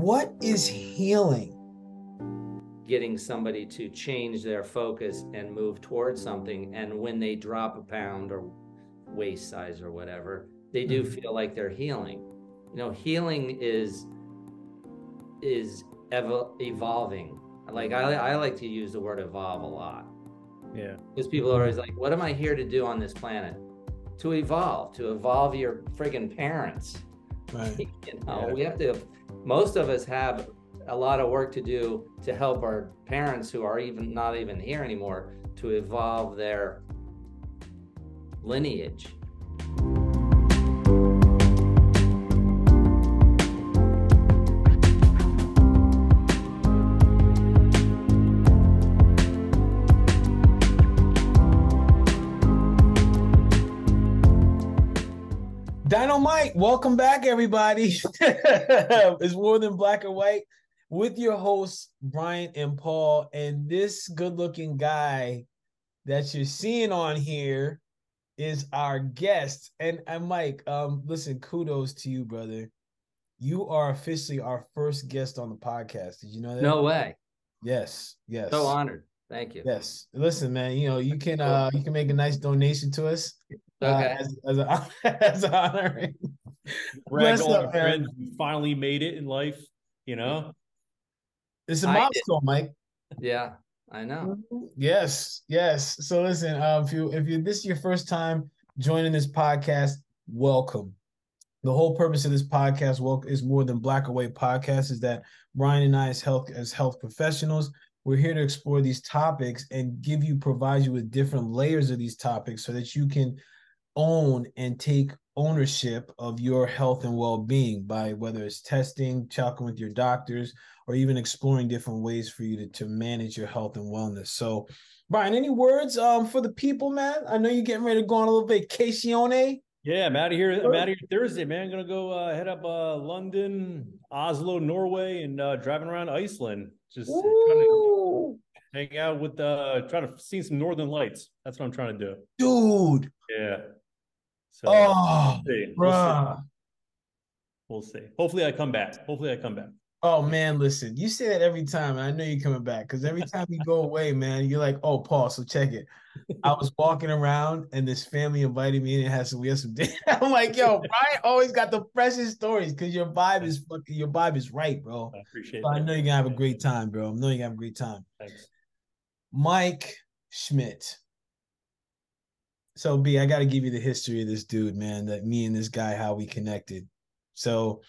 what is healing? Getting somebody to change their focus and move towards something, and when they drop a pound or waist size or whatever, they do feel like they're healing. Healing is evolving. Like I like to use the word evolve a lot. Yeah. Because people are always like, what am I here to do on this planet? To evolve your friggin' parents. Right. We have to, most of us have a lot of work to do to help our parents who are even not even here anymore to evolve their lineage. Dynamite, welcome back, everybody. It's More Than Black or White with your hosts, Brian and Paul. And this good-looking guy that you're seeing on here is our guest. And Mike, listen, kudos to you, brother. You are officially our first guest on the podcast. Did you know that? No way. Yes. So honored. Thank you. Yes. Listen, man, you can make a nice donation to us. Okay. As an honor. Brag all our friends, we finally made it in life, It's a milestone, Mike. Yeah, I know. Yes. So listen, if this is your first time joining this podcast, welcome. The whole purpose of this podcast is More Than Black or White podcast is that Brian and I as health professionals, we're here to explore these topics and provide you with different layers of these topics so that you can own and take ownership of your health and well-being by whether it's testing, talking with your doctors, or even exploring different ways for you to manage your health and wellness. So, Brian, any words for the people, man? I know you're getting ready to go on a little vacation. Yeah, I'm out of here. I'm out of here Thursday, man. I'm gonna go head up London, Oslo, Norway, and driving around Iceland. Just trying to hang out with try to see some northern lights. That's what I'm trying to do. Dude. Yeah. So we'll see. Hopefully I come back. Oh man, listen, you say that every time, and I know you're coming back because every time you go away, man, you're like, "Oh, Paul, so check it." I was walking around, and this family invited me, and we had some dinner. I'm like, "Yo, Brian always got the freshest stories because your vibe is right, bro." I appreciate so that. I know you're gonna have a great time, bro. I know you're gonna have a great time. Thanks, Mike Schmidt. So B, I got to give you the history of this dude, man. That me and this guy, how we connected. So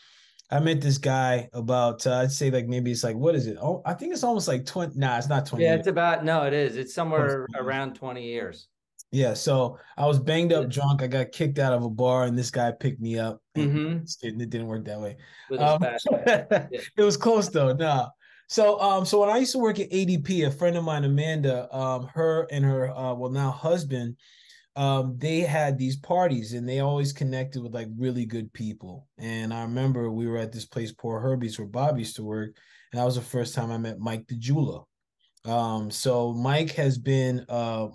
I met this guy about, I'd say like maybe it's like, what is it? Oh, I think it's almost like 20. Nah, it's not 20 Yeah, years. it is. It's somewhere around 20 years. Yeah. So I was banged up drunk. I got kicked out of a bar and this guy picked me up. It didn't work that way. It was close though. Nah. So when I used to work at ADP, a friend of mine, Amanda, her and her, now husband, they had these parties and they always connected with like really good people. And I remember we were at this place, Poor Herbie's, where Bob used to work. And that was the first time I met Mike the Jeweler. So Mike has been a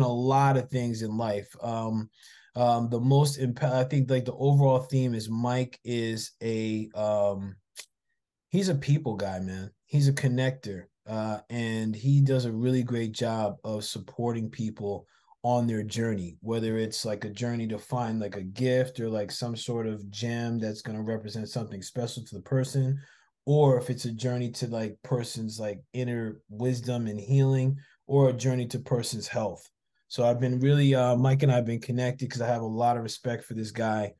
lot of things in life. The most I think like the overall theme is Mike is he's a people guy, man. He's a connector. And he does a really great job of supporting people on their journey, whether it's like a journey to find like a gift or like some sort of gem that's going to represent something special to the person, or if it's a journey to like person's like inner wisdom and healing, or a journey to person's health. So I've been really Mike and I've been connected because I have a lot of respect for this guy.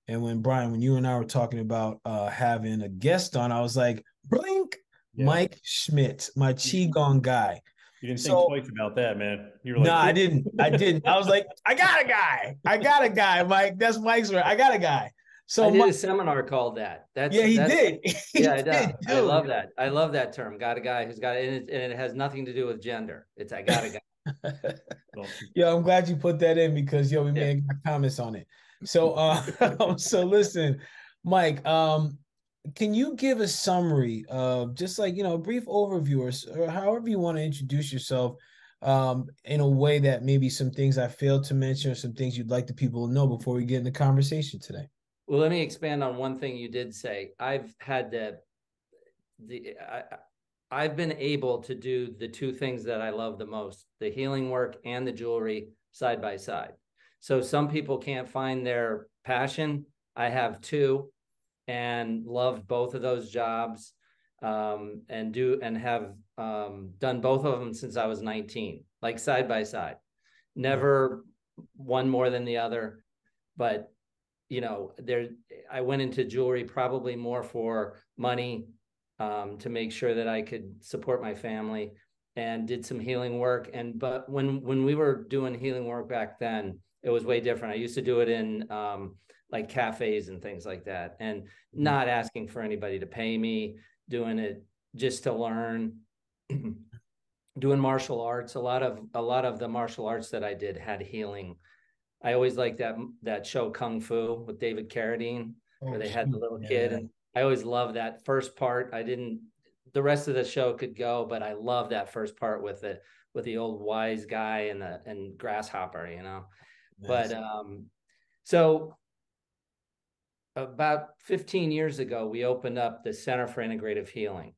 And when you and I were talking about having a guest on, I was like, blink, yeah. Mike Schmidt, my Qigong guy. You didn't think twice about that, man. You were like, no, I didn't. I was like, I got a guy, Mike. That's Mike's word. I got a guy. So I did a seminar called that. He did. I love that. I love that term. Got a guy who's got it, and it has nothing to do with gender. It's I got a guy. Yo, I'm glad you put that in because we made comments on it. So so listen, Mike, can you give a summary of just like, a brief overview or however you want to introduce yourself in a way that maybe some things I failed to mention or some things you'd like the people to know before we get in the conversation today? Well, let me expand on one thing you did say. I've had I've been able to do the two things that I love the most, the healing work and the jewelry, side by side. So some people can't find their passion. I have two, and loved both of those jobs, and have done both of them since I was 19, like side by side. Never one more than the other, but I went into jewelry probably more for money, to make sure that I could support my family, and did some healing work. But when we were doing healing work back then, it was way different. I used to do it in like cafes and things like that, and not asking for anybody to pay me, doing it just to learn. Doing martial arts, a lot of the martial arts that I did had healing. I always liked that show Kung Fu with David Carradine, where they had the little kid, and I always loved that first part. The rest of the show could go, but I love that first part with the old wise guy and grasshopper, Nice. But so about 15 years ago, we opened up the Center for Integrative Healing.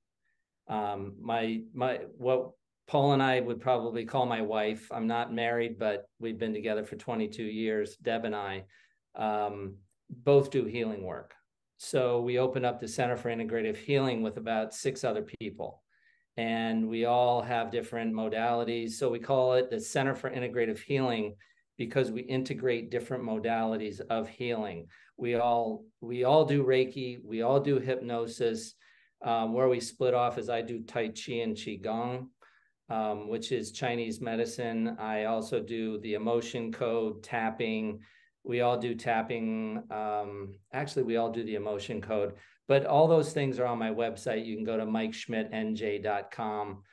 What Paul and I would probably call my wife. I'm not married, but we've been together for 22 years. Deb and I both do healing work. So we opened up the Center for Integrative Healing with about 6 other people. And we all have different modalities. So we call it the Center for Integrative Healing because we integrate different modalities of healing. We all do Reiki. We all do hypnosis. Where we split off is I do Tai Chi and Qigong, which is Chinese medicine. I also do the emotion code, tapping. We all do tapping. Actually, we all do the emotion code, but all those things are on my website. You can go to MikeSchmidtNJ.com.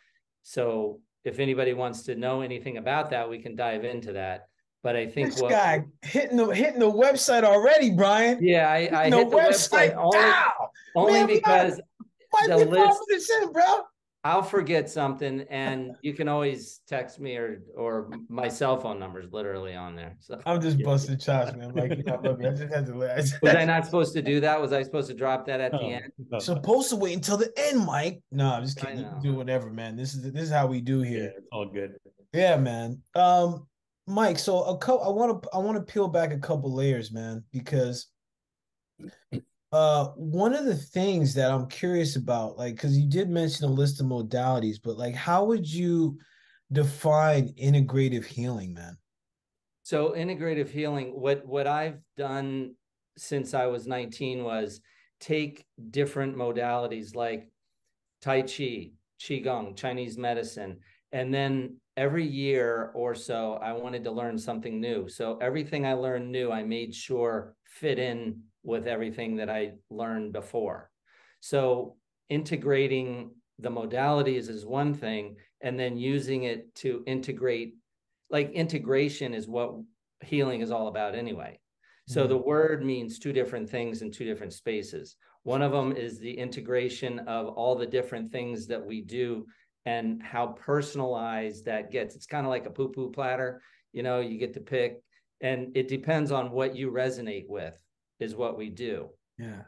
So if anybody wants to know anything about that, we can dive into that. But I think this guy hitting the website already, Brian. Yeah, I hit the website only because the list, bro. I'll forget something, and you can always text me or my cell phone number is literally on there. So I'm just busting chops, man. Like, I love you. I just had to. Was I not supposed to do that? Was I supposed to drop that at the end? Supposed to wait until the end, Mike. No, I'm just kidding. You can do whatever, man. This is how we do here. Yeah, it's all good. Yeah, man. Mike. So I want to peel back a couple layers, man, because one of the things that I'm curious about, like, because you did mention a list of modalities, but like, how would you define integrative healing, man? So integrative healing, what I've done since I was 19 was take different modalities like Tai Chi, Qigong, Chinese medicine, and then every year or so, I wanted to learn something new. So everything I learned new, I made sure fit in with everything that I learned before. So integrating the modalities is one thing, and then using it to integrate, like integration is what healing is all about anyway. So the word means two different things in two different spaces. One of them is the integration of all the different things that we do and how personalized that gets. It's kind of like a poo-poo platter, you get to pick, and it depends on what you resonate with is what we do. Yeah.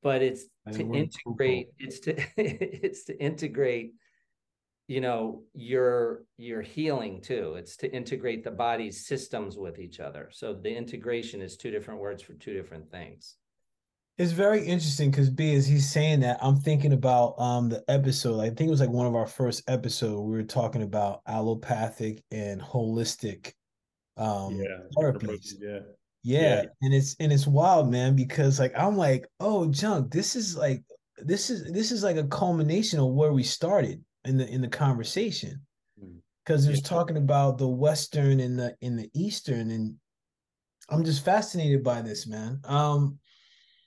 But it's to integrate, it's to integrate, your healing too. It's to integrate the body's systems with each other. So the integration is two different words for two different things. It's very interesting because as he's saying that, I'm thinking about the episode. I think it was like one of our first episodes. We were talking about allopathic and holistic therapies. Yeah. And it's wild, man, because like I'm like, oh, Junk, this is like a culmination of where we started in the conversation. Because there's talking about the Western and the Eastern, and I'm just fascinated by this, man.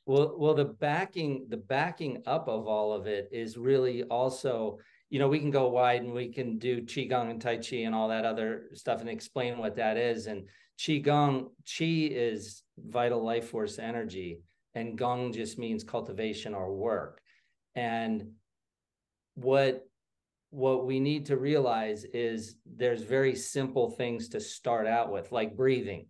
Well, the backing up of all of it is really also, we can go wide and we can do Qigong and Tai Chi and all that other stuff and explain what that is. And Qigong, Qi is vital life force energy, and Gong just means cultivation or work. And what we need to realize is there's very simple things to start out with, like breathing.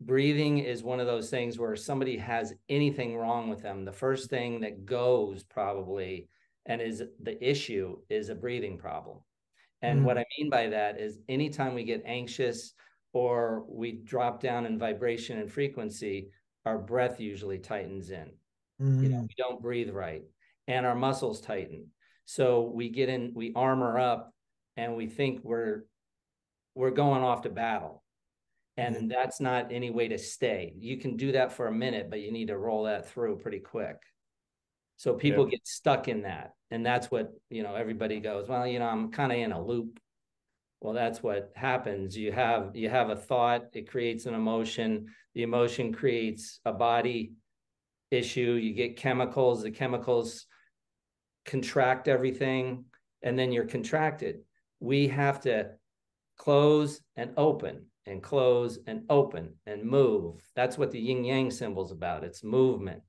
breathing is one of those things where somebody has anything wrong with them, the first thing that goes probably and is the issue is a breathing problem. And what I mean by that is anytime we get anxious or we drop down in vibration and frequency, our breath usually tightens in. You know, we don't breathe right and our muscles tighten. So we get in, we armor up and we think we're going off to battle. And that's not any way to stay. You can do that for a minute, but you need to roll that through pretty quick. So people get stuck in that. And that's what, you know, everybody goes, well, you know, I'm kind of in a loop. Well, that's what happens. You have a thought, it creates an emotion. The emotion creates a body issue. You get chemicals, the chemicals contract everything, and then you're contracted. We have to close and open and close and open and move. That's what the yin yang symbol's about. It's movement.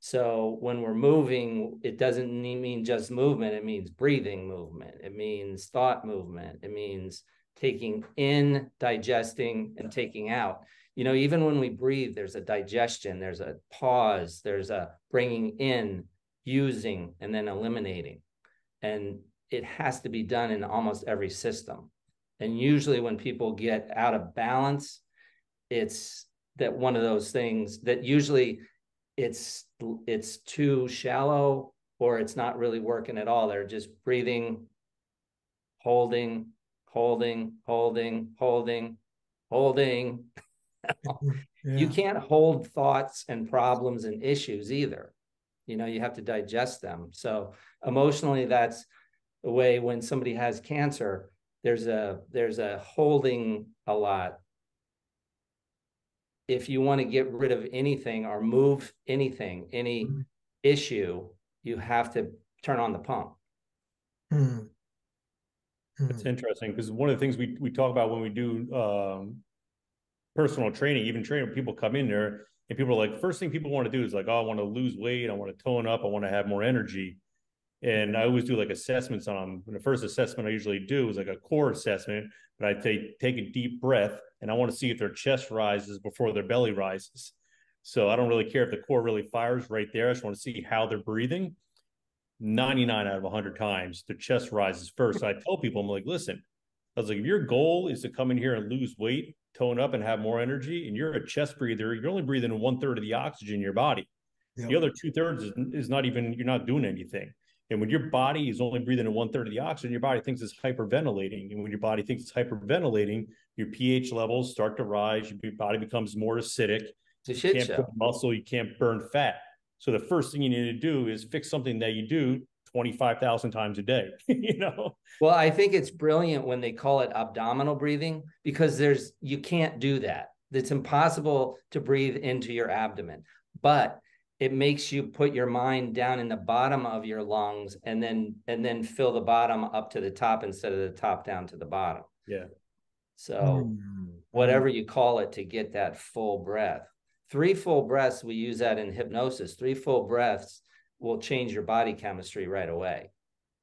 So when we're moving, it doesn't mean just movement. It means breathing movement. It means thought movement. It means taking in, digesting, and taking out. You know, even when we breathe, there's a digestion, there's a pause, there's a bringing in, using, and then eliminating. And it has to be done in almost every system. And usually when people get out of balance, it's that one of those things that usually it's too shallow or it's not really working at all. They're just breathing, holding, holding, holding, holding, holding. You can't hold thoughts and problems and issues either. You know, you have to digest them. So emotionally, that's the way when somebody has cancer, there's a holding a lot. If you want to get rid of anything or move anything, any issue, you have to turn on the pump. It's interesting because one of the things we talk about when we do personal training, even training, people come in there and people are like, first thing people want to do is like, oh, I want to lose weight, I want to tone up, I want to have more energy. And I always do like assessments on them. And the first assessment I usually do is like a core assessment, but I take a deep breath and I want to see if their chest rises before their belly rises. So I don't really care if the core really fires right there. I just want to see how they're breathing. 99 out of 100 times, their chest rises first. So I tell people, I'm like, listen, I was like, if your goal is to come in here and lose weight, tone up and have more energy, and you're a chest breather, you're only breathing in 1/3 of the oxygen in your body. The other 2/3 is not even, you're not doing anything. And when your body is only breathing in 1/3 of the oxygen, your body thinks it's hyperventilating. And when your body thinks it's hyperventilating, your pH levels start to rise. Your body becomes more acidic. It's a shit you show. can't put muscle, you can't burn fat. So the first thing you need to do is fix something that you do 25,000 times a day, you know? Well, I think it's brilliant when they call it abdominal breathing because you can't do that. It's impossible to breathe into your abdomen, but it makes you put your mind down in the bottom of your lungs and then fill the bottom up to the top instead of the top down to the bottom. Yeah. So whatever you call it to get that full breath. 3 full breaths, we use that in hypnosis. 3 full breaths will change your body chemistry right away.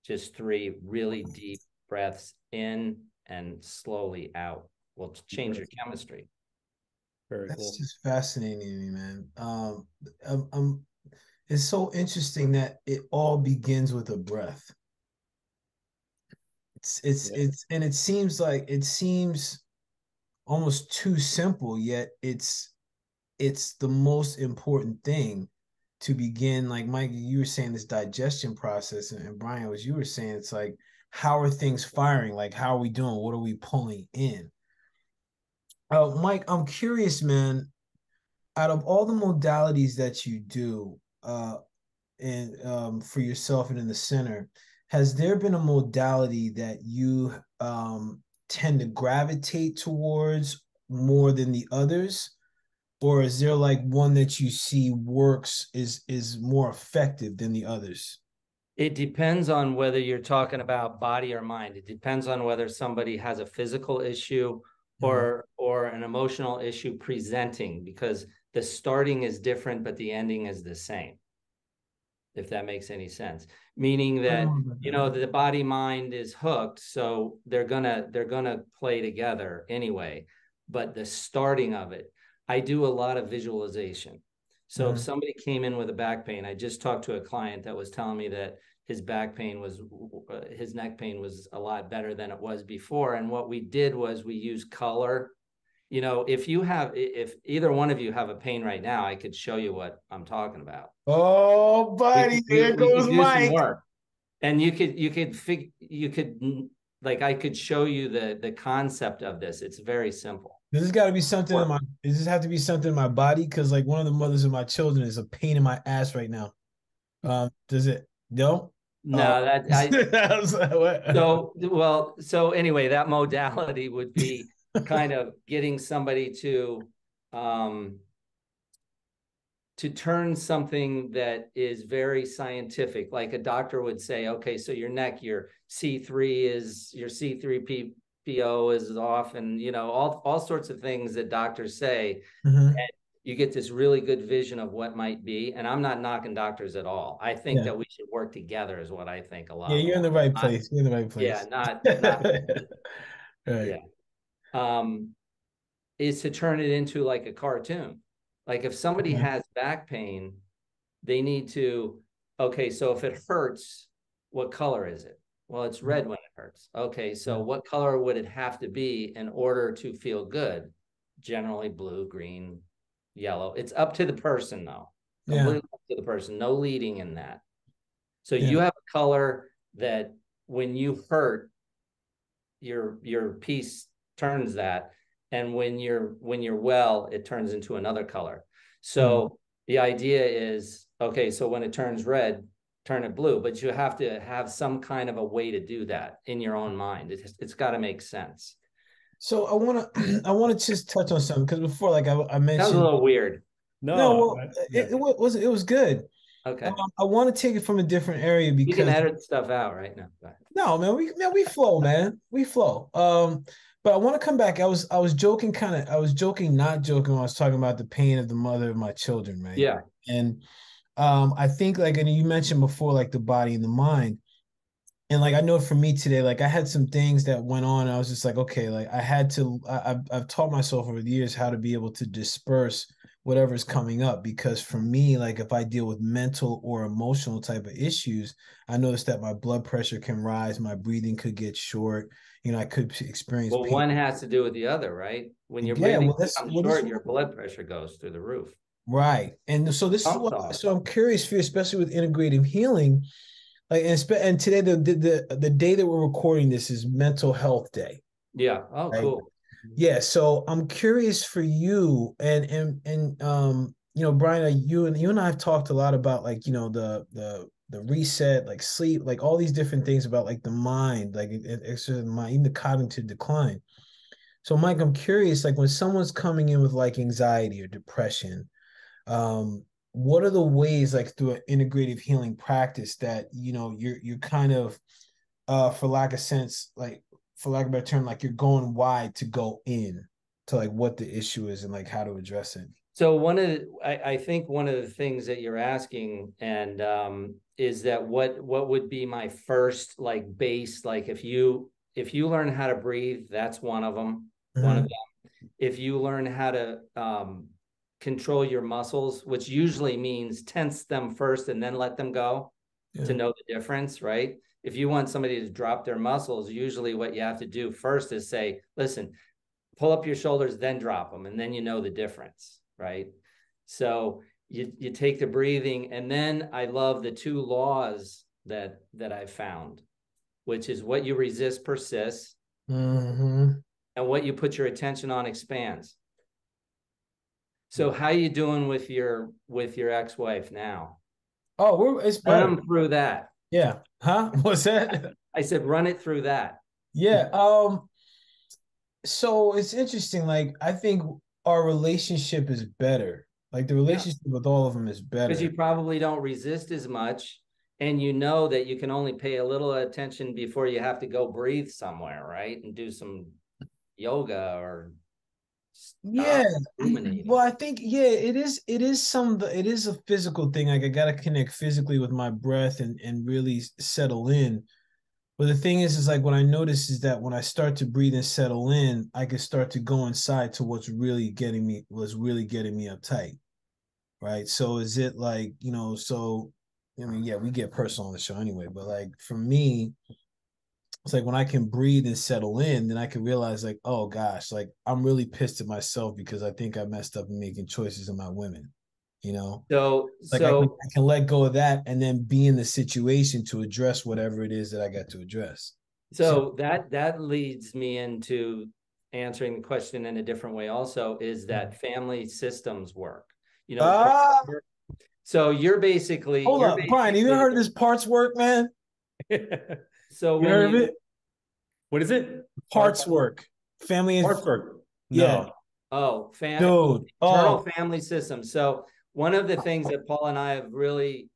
Just 3 really deep breaths in and slowly out will change your chemistry. Very cool. That's just fascinating to me, man. It's so interesting that it all begins with a breath. And it seems almost too simple, yet it's the most important thing to begin. Like Mike, you were saying this digestion process, and Brian, as you were saying, it's like, how are things firing? Like, how are we doing? What are we pulling in? Mike, I'm curious, man, out of all the modalities that you do and for yourself and in the center, has there been a modality that you tend to gravitate towards more than the others? Or is there like one that you see works is more effective than the others? It depends on whether you're talking about body or mind. It depends on whether somebody has a physical issue or an emotional issue presenting, because the starting is different, but the ending is the same. If that makes any sense. Meaning that, you know, the body mind is hooked, so they're gonna play together anyway. But the starting of it, I do a lot of visualization. So if somebody came in with a back pain, I just talked to a client that was telling me that his back pain was, his neck pain was a lot better than it was before. And what we did was we used color. You know, if either one of you have a pain right now, I could show you what I'm talking about. Oh, buddy, there goes Mike. And you could like, I could show you the concept of this. It's very simple. Does this got to be something in my? Does this have to be something in my body? Because like one of the mothers of my children is a pain in my ass right now. Does it? No. No, so anyway, that modality would be kind of getting somebody to turn something that is very scientific, like a doctor would say, okay, so your neck, your C3PO is off, and you know, all sorts of things that doctors say. And you get this really good vision of what might be. And I'm not knocking doctors at all. I think that we should work together is what I think a lot. Yeah, you're in the right place. You're in the right place. Yeah, not right. Yeah. Is to turn it into like a cartoon. Like if somebody has back pain, they need to, okay, so if it hurts, what color is it? Well, it's red when it hurts. Okay, so what color would it have to be in order to feel good? Generally blue, green, yellow. It's up to the person though. Completely up to the person. No leading in that. So you have a color that when you hurt, your piece turns that, and when you're well, it turns into another color. So the idea is, okay, so when it turns red, turn it blue, but you have to have some kind of a way to do that in your own mind. It's got to make sense. So I want to just touch on something, because before, like I mentioned, that was a little weird. It was good. Okay. I want to take it from a different area, because you can edit stuff out right now. No, man, we flow, man. We flow. But I want to come back. I was joking, not joking when I was talking about the pain of the mother of my children, right? Yeah. And I think, like, and you mentioned before, like the body and the mind. And like, I know for me today, like I had some things that went on. I was just like, okay, like I've taught myself over the years how to be able to disperse whatever's coming up. Because for me, like if I deal with mental or emotional type of issues, I noticed that my blood pressure can rise, my breathing could get short. You know, I could experience pain. One has to do with the other, right? When your breathing becomes short, your blood pressure goes through the roof. Right. And so this is what, so I'm curious for you, especially with integrative healing. Like, and today, the day that we're recording this is Mental Health Day. Yeah. Oh, right? Cool. Yeah. So I'm curious for you, and you know, Brian, you and I have talked a lot about, like, you know, the reset, like sleep, like all these different things about like the mind, like exercise the mind, even the cognitive decline. So Mike, I'm curious, like when someone's coming in with like anxiety or depression, what are the ways, like through an integrative healing practice, that, you know, you're kind of, for lack of a better term, like you're going wide to go in to like what the issue is and like how to address it? So I think one of the things that you're asking, and is that what would be my first like base, like if you learn how to breathe, that's one of them. One of them. If you learn how to control your muscles, which usually means tense them first and then let them go, to know the difference, right? If you want somebody to drop their muscles, usually what you have to do first is say, listen, pull up your shoulders, then drop them, and then you know the difference, right? So you take the breathing, and then I love the two laws that I found, which is what you resist persists, and what you put your attention on expands. So how you doing with your ex-wife now? Oh, it's better. Run them through that. Yeah. Huh? What's that? I said, run it through that. Yeah. So it's interesting. Like, I think our relationship is better. Like the relationship with all of them is better. Because you probably don't resist as much, and you know that you can only pay a little attention before you have to go breathe somewhere, right? And do some yoga or well, I think it is a physical thing. Like I gotta connect physically with my breath and really settle in. But the thing is like what I notice is that when I start to breathe and settle in, I can start to go inside to what's really getting me uptight. Right. So is it like, so I mean, yeah, we get personal on the show anyway, but like for me, it's like when I can breathe and settle in, then I can realize like, oh gosh, like I'm really pissed at myself because I think I messed up in making choices in my women, like I can let go of that and then be in the situation to address whatever it is that I got to address. So that leads me into answering the question in a different way also, is that family systems work. So you're basically hold up, Brian, you ever heard of this parts work, man? So you heard of it? What is it? Parts work. Family parts work. No. Yeah. Oh, dude. Internal family system. So one of the things that Paul and I have really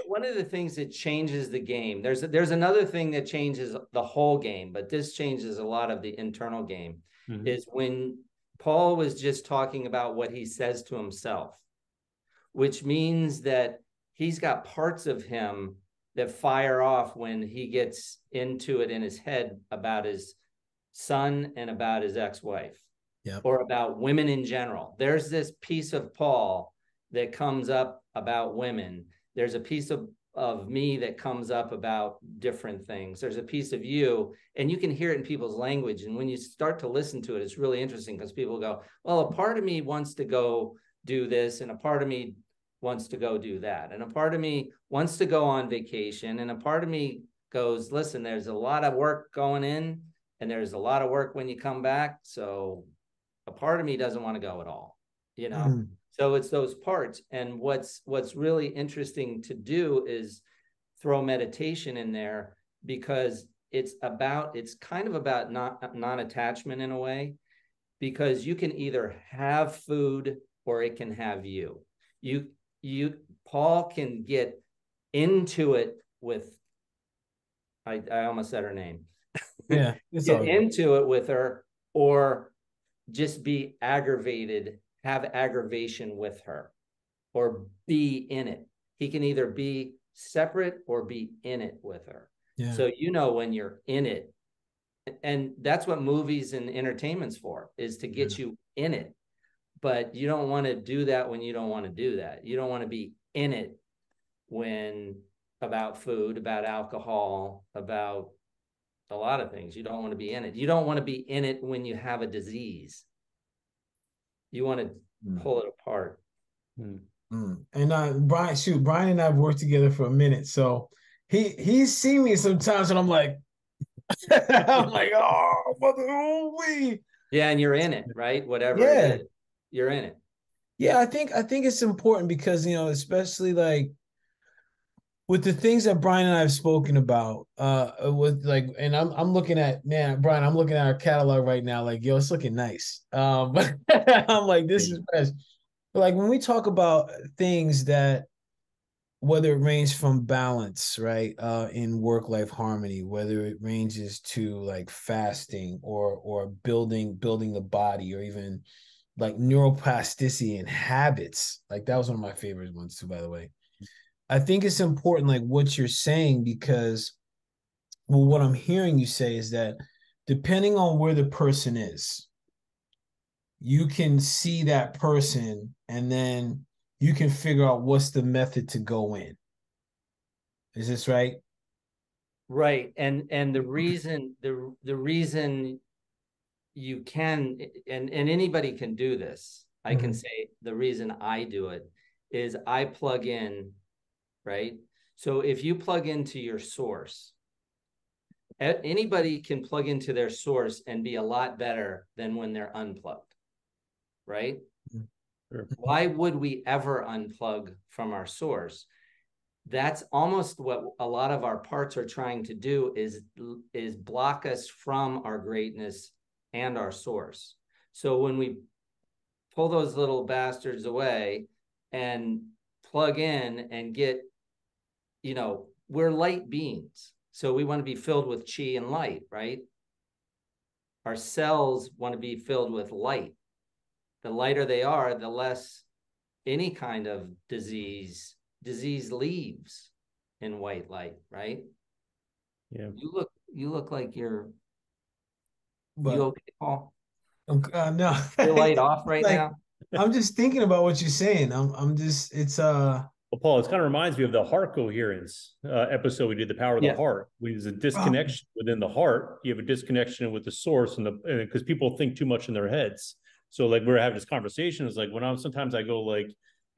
one of the things that changes the game. There's another thing that changes the whole game, but this changes a lot of the internal game. Is when Paul was just talking about what he says to himself, which means that he's got parts of him that fire off when he gets into it in his head about his son and about his ex-wife, or about women in general. There's this piece of Paul that comes up about women. There's a piece of me that comes up about different things. There's a piece of you, and you can hear it in people's language. And when you start to listen to it, it's really interesting because people go, well, a part of me wants to go do this, and a part of me wants to go do that. And a part of me wants to go on vacation. And a part of me goes, listen, there's a lot of work going in, and there's a lot of work when you come back. So a part of me doesn't want to go at all, So it's those parts. And what's really interesting to do is throw meditation in there, because it's kind of about non-attachment in a way, because you can either have food or it can have you. Paul can get into it with, I almost said her name. Yeah. Get into it with her, or just be aggravated, have aggravation with her, or be in it. He can either be separate or be in it with her. Yeah. So when you're in it, and that's what movies and entertainment's for, is to get you in it. But you don't want to do that when you don't want to do that. You don't want to be in it when about food, about alcohol, about a lot of things. You don't want to be in it. You don't want to be in it when you have a disease. You want to pull it apart. And Brian and I have worked together for a minute, so he's seen me sometimes, and I'm like, oh, mother, we. Yeah, and you're in it, right? Whatever it is, you're in it. Yeah, I think it's important because especially like with the things that Brian and I have spoken about, with like, and I'm looking at, man, Brian, I'm looking at our catalog right now, like, yo, it's looking nice. But I'm like, this is best. But like when we talk about things that, whether it ranges from balance, right, in work-life harmony, whether it ranges to like fasting or building the body, or even like neuroplasticity and habits, like that was one of my favorite ones too, by the way. I think it's important, like what you're saying, because what I'm hearing you say is that depending on where the person is, you can see that person and then you can figure out what's the method to go in. Is this right? Right. And the reason you can, and anybody can do this, I can say the reason I do it is I plug in, right? So if you plug into your source, anybody can plug into their source and be a lot better than when they're unplugged, right? Sure. Why would we ever unplug from our source? That's almost what a lot of our parts are trying to do, is block us from our greatness and our source. So when we pull those little bastards away and plug in and get, we're light beings. So we want to be filled with chi and light, right? Our cells want to be filled with light. The lighter they are, the less any kind of disease leaves in white light, right? Yeah. You look like you're, But you okay, Paul? no, You're light off right like now? I'm just thinking about what you're saying. I'm just it's Well, Paul, it kind of reminds me of the heart coherence episode we did, the power of the heart. When there's a disconnection within the heart, you have a disconnection with the source, and because people think too much in their heads. So like we were having this conversation, it's like when sometimes I go like,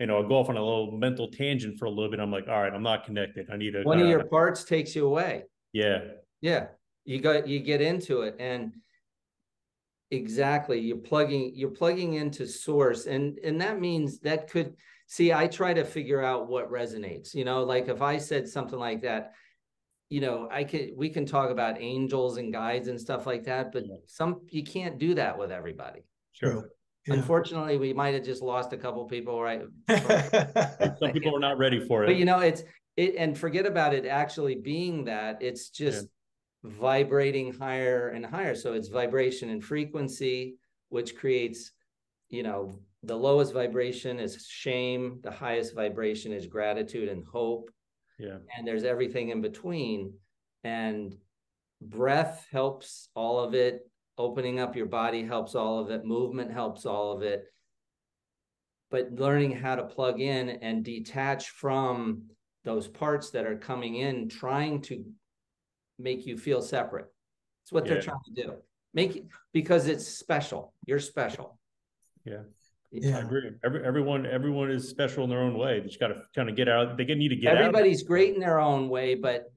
I go off on a little mental tangent for a little bit. I'm like, all right, I'm not connected. I need to. One of your parts takes you away. Yeah. Yeah. You get into it, and exactly, you're plugging into source, and that means that could see, I try to figure out what resonates, like if I said something like that, we can talk about angels and guides and stuff like that, but you can't do that with everybody. Sure. Yeah. Unfortunately, we might have just lost a couple people, right? Some people are not ready for it. But and forget about it actually being that, it's just vibrating higher and higher. So it's vibration and frequency, which creates, the lowest vibration is shame, the highest vibration is gratitude and hope. Yeah. And there's everything in between. And breath helps all of it. Opening up your body helps all of it. Movement helps all of it. But learning how to plug in and detach from those parts that are coming in, trying to make you feel separate. It's what they're trying to do. Because it's special. You're special. Yeah. I agree. Everyone is special in their own way. They just got to kind of get out. They need to get out. Everybody's great in their own way, but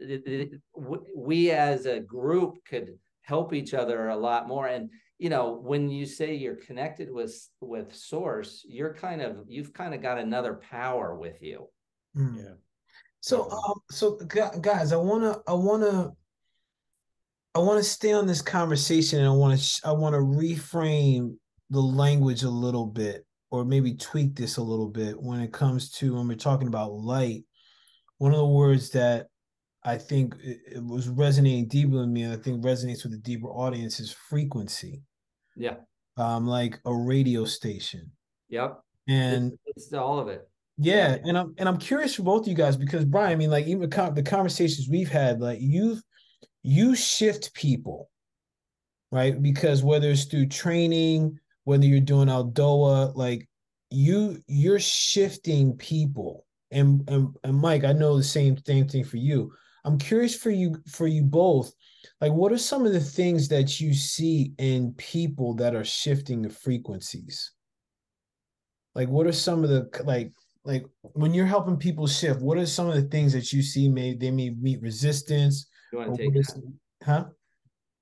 we as a group could help each other a lot more. And when you say you're connected with source, you've kind of got another power with you. Yeah. So guys, I wanna stay on this conversation, and I want to reframe the language a little bit, or maybe tweak this a little bit when it comes to when we're talking about light. One of the words that I think it was resonating deeply with me, and I think resonates with a deeper audience, is frequency. Yeah. Like a radio station. Yep. And it's all of it. Yeah, and I'm curious for both of you guys, because Brian, I mean, like even the conversations we've had, like you shift people, right? Because whether it's through training, whether you're doing Aldoa, like you're shifting people. And Mike, I know the same thing for you. I'm curious for you both, like what are some of the things that you see in people that are shifting the frequencies? Like what are some of the like when you're helping people shift, what are some of the things that you see they may meet resistance? You want to take that? Huh?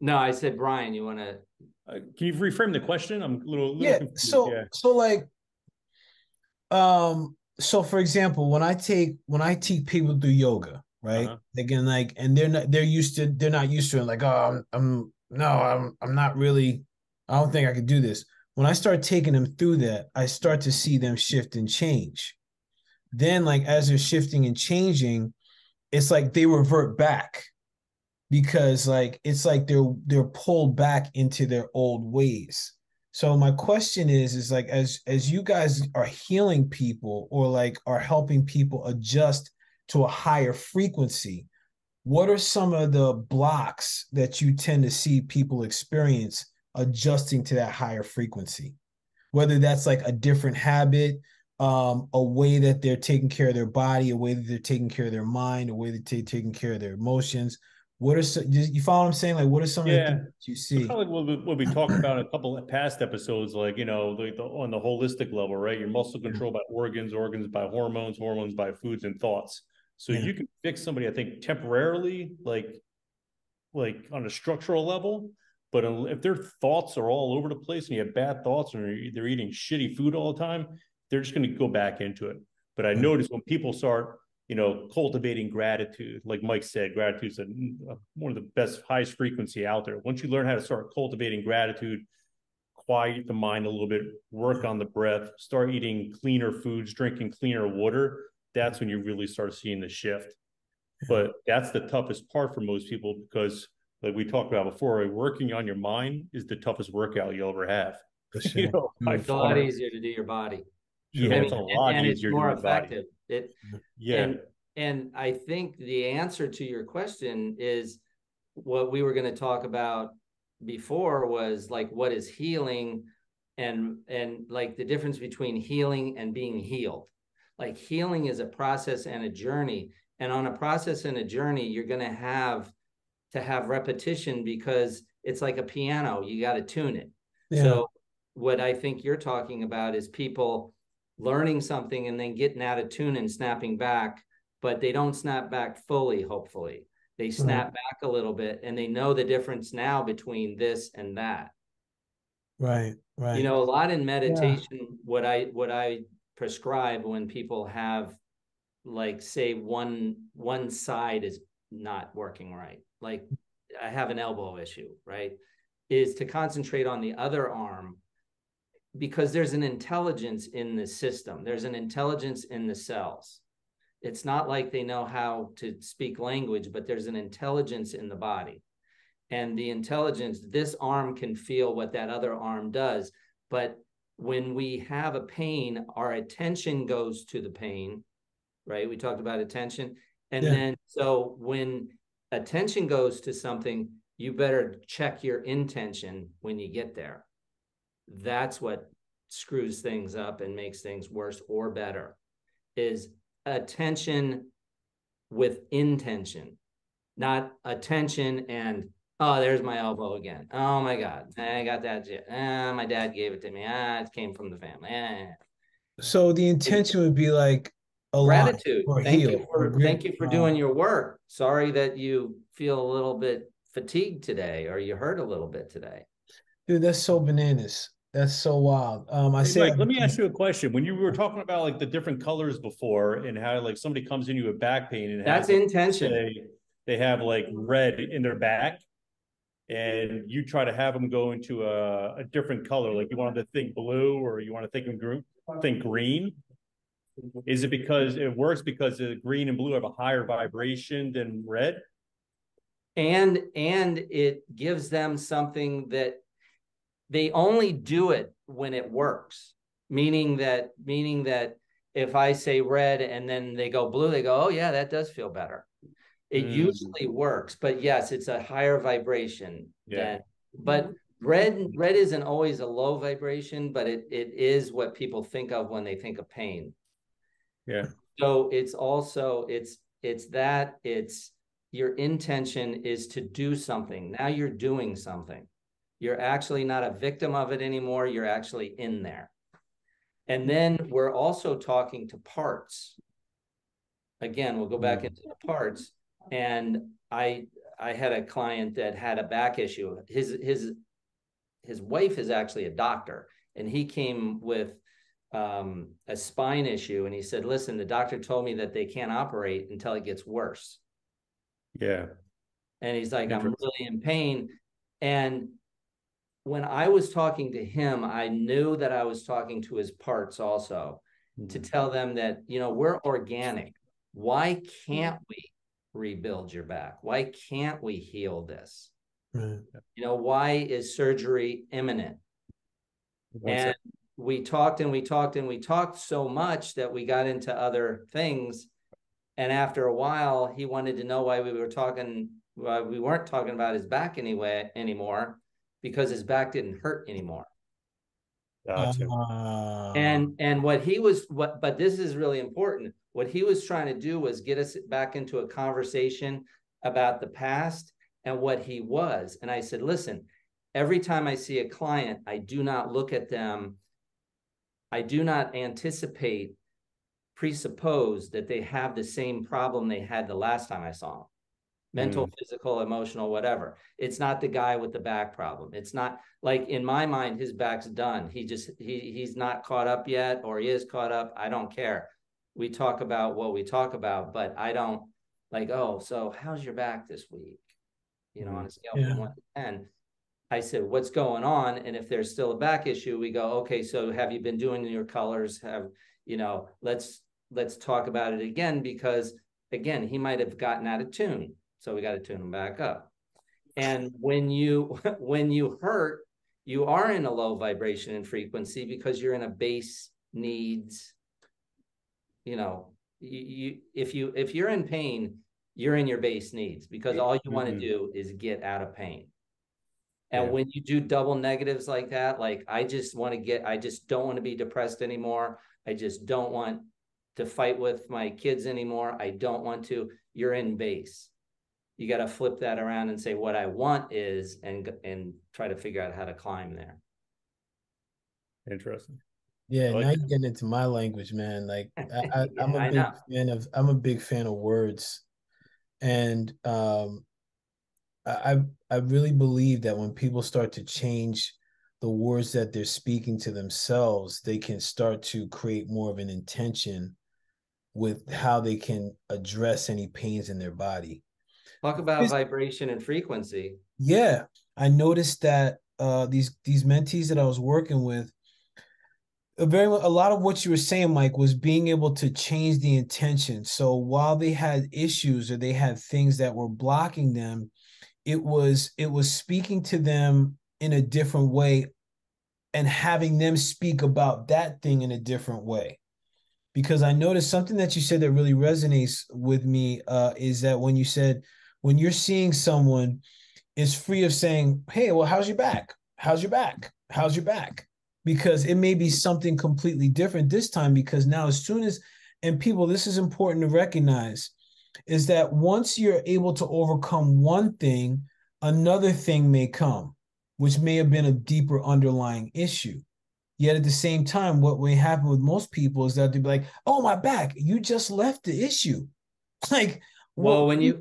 No, I said, Brian, you want to? Can you reframe the question? I'm a little confused. So for example, when I teach people do yoga, right? Again, like, and they're not used to it. Like, oh, I'm not really. I don't think I could do this. When I start taking them through that, I start to see them shift and change. Then, like, as they're shifting and changing, it's like they revert back, because like it's like they're pulled back into their old ways. So my question is like, as you guys are healing people, or like are helping people adjust to a higher frequency, what are some of the blocks that you tend to see people experience adjusting to that higher frequency? Whether that's like a different habit, a way that they're taking care of their body, a way that they're taking care of their mind, a way that they're taking care of their emotions. What are you follow what I'm saying? Like, what are some of the things that you see? Kind of like what we talked about in a couple of past episodes, like, on the holistic level, right? Your muscle control by organs by hormones by foods and thoughts. So you can fix somebody, I think, temporarily, like on a structural level. But if their thoughts are all over the place and you have bad thoughts and they're eating shitty food all the time, they're just going to go back into it. But I notice when people start, cultivating gratitude, like Mike said, gratitude is one of the best, highest frequency out there. Once you learn how to start cultivating gratitude, quiet the mind a little bit, work on the breath, start eating cleaner foods, drinking cleaner water, that's when you really start seeing the shift. But that's the toughest part for most people, because like we talked about before, working on your mind is the toughest workout you'll ever have. It's a lot easier to do your body. Yeah, it's a lot easier to do your body. Yeah. And I think the answer to your question is what we were going to talk about before was like, what is healing, and like the difference between healing and being healed. Like healing is a process and a journey. And on a process and a journey, you're going to have repetition, because it's like a piano. You got to tune it. Yeah. So what I think you're talking about is people learning something and then getting out of tune and snapping back, but they don't snap back fully, hopefully. They snap back a little bit, and they know the difference now between this and that. Right. You know, a lot in meditation, what I prescribe when people have, like, say one side is not working right, like I have an elbow issue, right, is to concentrate on the other arm, because there's an intelligence in the system. There's an intelligence in the cells. It's not like they know how to speak language, but there's an intelligence in the body. And the intelligence, this arm can feel what that other arm does. But when we have a pain, our attention goes to the pain, right? We talked about attention. And then, so when attention goes to something, you better check your intention when you get there. That's what screws things up and makes things worse or better, is attention with intention, not attention and, oh, there's my elbow again. Oh my God, I got that. My dad gave it to me. It came from the family. So the intention would be like gratitude. or Thank heal. thank you for doing your work. Sorry that you feel a little bit fatigued today, or you hurt a little bit today. Dude, that's so bananas. That's so wild. Mike, let me ask you a question. When you were talking about like the different colors before, and how like somebody comes in you with back pain, and that's intention. They have like red in their back, and you try to have them go into a different color, like you want them to think blue, or you want to think green. Is it because it works because the green and blue have a higher vibration than red? And it gives them something that they only do it when it works. Meaning that if I say red and then they go blue, they go, oh yeah, that does feel better. It usually works, but yes, it's a higher vibration. But red isn't always a low vibration, but it is what people think of when they think of pain. Yeah. So it's also, it's your intention is to do something. Now you're doing something. You're actually not a victim of it anymore. You're actually in there. And then we're also talking to parts. Again, we'll go back into the parts. And I had a client that had a back issue. His wife is actually a doctor, and he came with a spine issue. And he said, listen, the doctor told me that they can't operate until it gets worse. Yeah. And he's like, I'm really in pain. And when I was talking to him, I knew that I was talking to his parts also, to tell them that, you know, we're organic. Why can't we rebuild your back? Why can't we heal this? You know, why is surgery imminent? And we talked and we talked and we talked so much that we got into other things. And after a while, he wanted to know why we weren't talking about his back anymore, because his back didn't hurt anymore. And but this is really important. What he was trying to do was get us back into a conversation about the past and what he was. And I said, listen, every time I see a client, I do not look at them. I do not presuppose that they have the same problem they had the last time I saw them. Mental, physical, emotional, whatever. It's not the guy with the back problem. It's not, like, in my mind, his back's done. He's not caught up yet, or he is caught up. I don't care. We talk about what we talk about, but I don't like, oh, so how's your back this week? You know, on a scale from 1 to 10. I said, what's going on? And if there's still a back issue, we go, okay, so have you been doing your colors? Let's talk about it again, because again, he might have gotten out of tune. So we got to tune them back up. And when you hurt, you are in a low vibration and frequency, because you're in a base needs. You know, if you're in pain, you're in your base needs, because all you want to do is get out of pain. And when you do double negatives like that, like I just don't want to be depressed anymore. I just don't want to fight with my kids anymore. I don't want to. You're in base. You got to flip that around and say what I want is, and try to figure out how to climb there. Interesting. Yeah, now you're getting into my language, man. Like I'm a big fan of words. And I really believe that when people start to change the words that they're speaking to themselves, they can start to create more of an intention with how they can address any pains in their body. Talk about vibration and frequency. Yeah, I noticed that these mentees that I was working with, a lot of what you were saying, Mike, was being able to change the intention. So while they had issues or they had things that were blocking them, it was speaking to them in a different way and having them speak about that thing in a different way. Because I noticed something that you said that really resonates with me is that when you said, when you're seeing someone, it's free of saying, hey, well, how's your back? How's your back? How's your back? Because it may be something completely different this time, because now as soon as, and people, this is important to recognize, is that once you're able to overcome one thing, another thing may come, which may have been a deeper underlying issue. Yet at the same time, what may happen with most people is that they'll be like, oh, my back, you just left the issue. Like, well, when you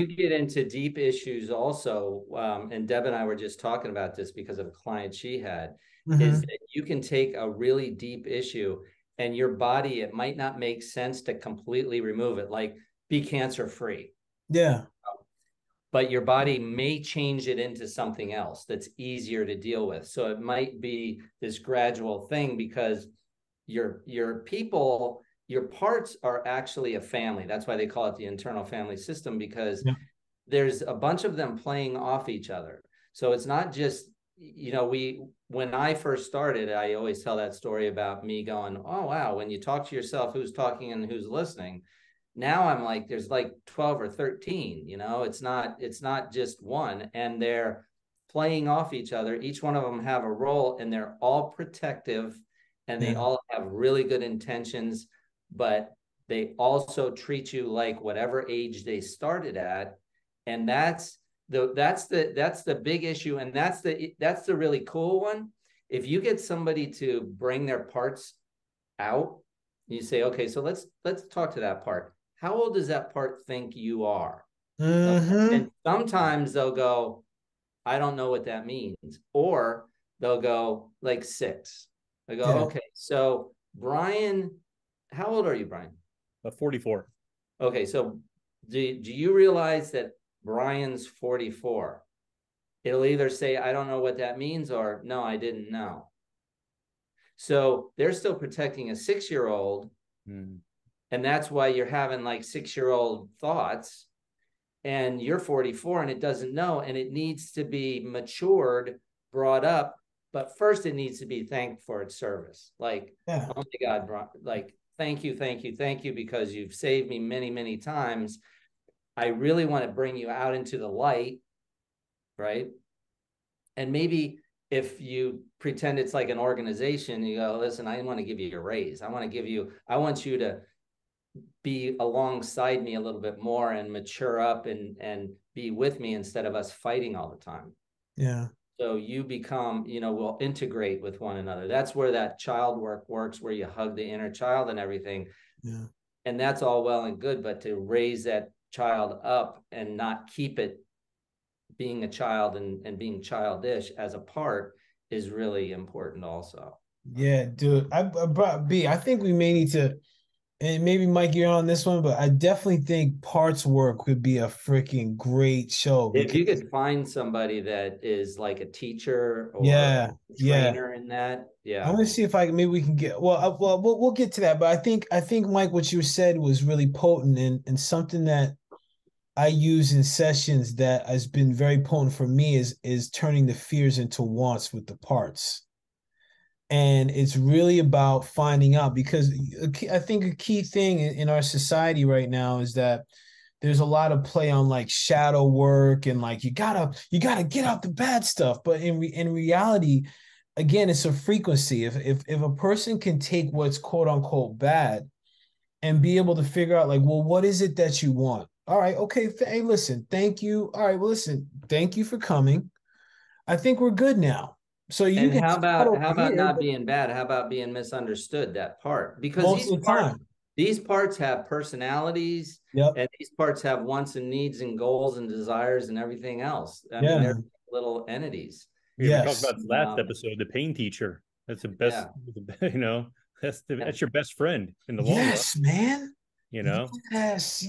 get into deep issues also, and Deb and I were just talking about this because of a client she had, is that you can take a really deep issue and your body, it might not make sense to completely remove it, like be cancer free. Yeah. But your body may change it into something else that's easier to deal with. So it might be this gradual thing, because your people, your parts are actually a family. That's why they call it the internal family system, because there's a bunch of them playing off each other. So it's not just, when I first started, I always tell that story about me going, oh, wow, when you talk to yourself, who's talking and who's listening. Now I'm like, there's like 12 or 13, it's not just one, and they're playing off each other. Each one of them have a role, and they're all protective, and they all have really good intentions, but they also treat you like whatever age they started at. And that's the big issue. And that's the really cool one. If you get somebody to bring their parts out, you say, okay, so let's talk to that part. How old does that part think you are? And sometimes they'll go, I don't know what that means. Or they'll go like 6. They go, okay, so Brian, how old are you, Brian? 44. Okay, so do you realize that Brian's 44? It'll either say, I don't know what that means, or no, I didn't know. So they're still protecting a 6-year-old. And that's why you're having like 6-year-old thoughts, and you're 44 and it doesn't know, and it needs to be matured, brought up. But first it needs to be thanked for its service. Like, oh my God, like, thank you, because you've saved me many, many times. I really want to bring you out into the light, right? And maybe if you pretend it's like an organization, you go, listen, I want to give you a raise. I want you to be alongside me a little bit more and mature up and be with me instead of us fighting all the time. Yeah. So you become, we'll integrate with one another. That's where that child work works, where you hug the inner child and everything. Yeah. And that's all well and good, but to raise that child up and not keep it being a child and being childish as a part is really important also. Yeah, dude. I brought B. I think we may need to, and maybe Mike, you're on this one, but I definitely think parts work would be a freaking great show. If you could find somebody that is like a teacher or a trainer in that, I'm gonna see if maybe we can get. Well, we'll get to that, but I think Mike, what you said was really potent, and something that I use in sessions that has been very potent for me is turning the fears into wants with the parts. And it's really about finding out, because I think a key thing in our society right now is that there's a lot of play on like shadow work and like you gotta get out the bad stuff. But in reality, again, it's a frequency. If a person can take what's quote unquote bad and be able to figure out like, well, what is it that you want? All right, okay. Hey, listen, thank you. All right, well, listen, thank you for coming. I think we're good now. So you And can start over how about here, not but being bad? How about being misunderstood, that part? Because most of the time. these parts have personalities, Yep. and these parts have wants and needs and goals and desires and everything else. I mean, Yeah. they're little entities. Yeah, we talked Yes. about last episode, the pain teacher. That's the best, Yeah. you know, that's your best friend in the long run, Yes, man. you know? Yes.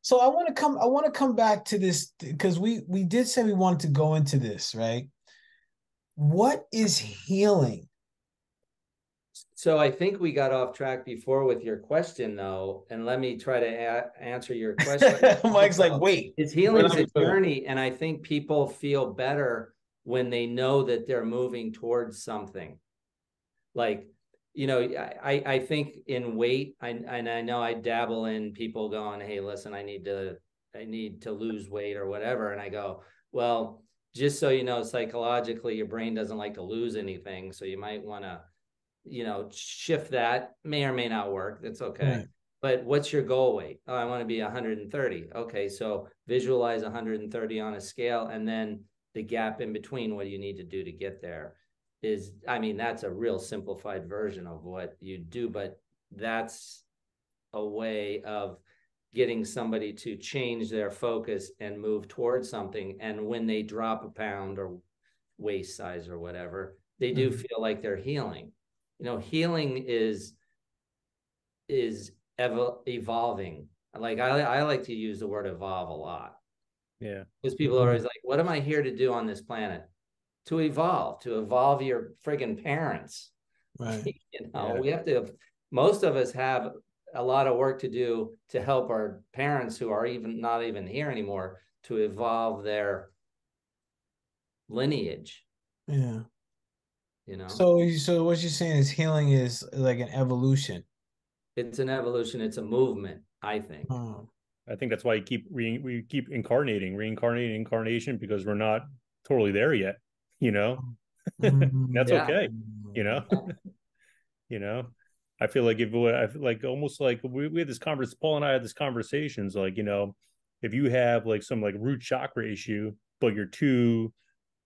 So I want to come back to this because we did say we wanted to go into this, right? What is healing? So I think we got off track before with your question, though, and let me try to answer your question. Mike's like, wait, It's healing's a journey, and I think people feel better when they know that they're moving towards something. Like, you know, I think in weight, and I know I dabble in people going, hey, listen, I need to lose weight or whatever, and I go, well, just so you know, psychologically, your brain doesn't like to lose anything, so you might want to, you know, shift that. May or may not work. That's okay. Right. But what's your goal weight? Oh, I want to be 130. Okay, so visualize 130 on a scale, and then the gap in between, what do you need to do to get there? Is, I mean, that's a real simplified version of what you do, but that's a way of getting somebody to change their focus and move towards something. And when they drop a pound or waist size or whatever, they do feel like they're healing. You know, healing is evolving. Like I like to use the word evolve a lot. Yeah. Because people are always like, what am I here to do on this planet? To evolve your friggin' parents. Right. You know, we have to, most of us have a lot of work to do to help our parents who are even not even here anymore to evolve their lineage. Yeah. You know, so what you're saying is healing is like an evolution. it's an evolution. It's a movement, I think. I think that's why we keep incarnation, because we're not totally there yet, you know. That's okay, you know. You know, I feel like I feel like almost like we had this conversation. Paul and I had this conversations, like, you know, if you have like some like root chakra issue, but you're too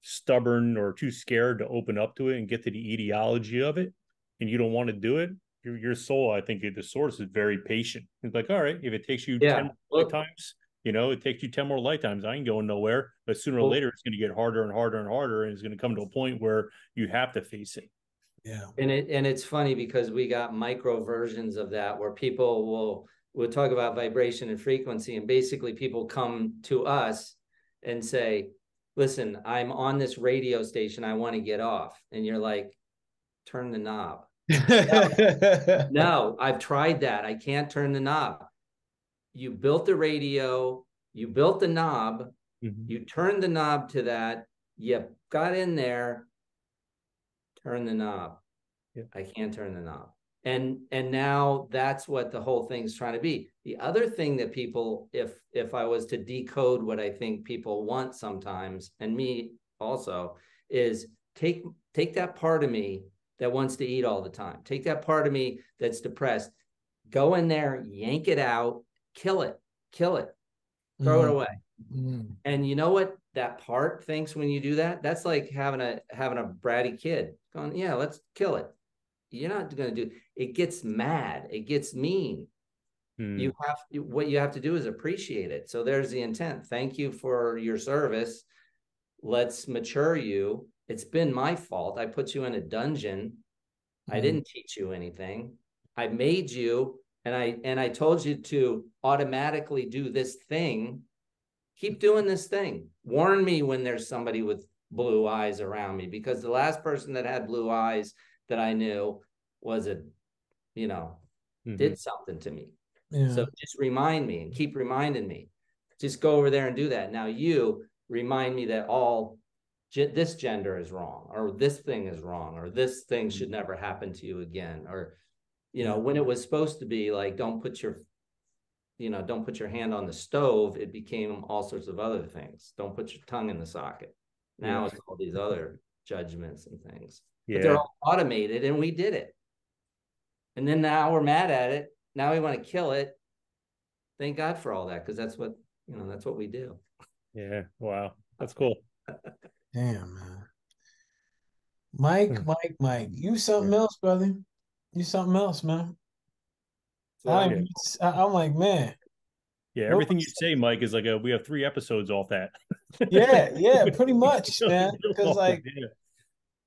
stubborn or too scared to open up to it and get to the etiology of it, and you don't want to do it, your soul, I think the source is very patient. It's like, all right, if it takes you 10 lifetimes, you know, it takes you 10 more lifetimes, I ain't going nowhere. But sooner or later, it's going to get harder and harder and harder, and it's going to come to a point where you have to face it. Yeah. And it's funny because we got micro versions of that where people will talk about vibration and frequency, and basically people come to us and say, listen, I'm on this radio station, I want to get off. And you're like, turn the knob. No, I've tried that. I can't turn the knob. You built the radio, you built the knob, you turned the knob to that, you got in there, turn the knob. Yeah. I can't turn the knob. And now that's what the whole thing's trying to be. The other thing that people, if I was to decode what I think people want sometimes, and me also, is take that part of me that wants to eat all the time. Take that part of me that's depressed. Go in there, yank it out, kill it, throw it away. And you know what that part thinks when you do that? That's like having a bratty kid going, yeah, let's kill it. You're not going to do it. Gets mad. It gets mean. What you have to do is appreciate it. So there's the intent. Thank you for your service. Let's mature you. It's been my fault. I put you in a dungeon. I didn't teach you anything. I made you, and I told you to automatically do this thing. Keep doing this thing. Warn me when there's somebody with blue eyes around me, because the last person that had blue eyes that I knew was did something to me. Yeah. So just remind me and keep reminding me. Just go over there and do that. Now you remind me that this gender is wrong, or this thing is wrong, or this thing should never happen to you again. Or, when it was supposed to be like, don't put your, don't put your hand on the stove, it became all sorts of other things. Don't put your tongue in the socket. Now it's all these other judgments and things. But they're all automated, and we did it. And then now we're mad at it. Now we want to kill it. Thank God for all that, because that's what we do. Yeah. Wow. That's cool. Damn, man. Mike, you something else, brother. You something else, man. I'm like, man. Yeah, everything you say, Mike, is like we have 3 episodes off that. Yeah, pretty much, man. Because like,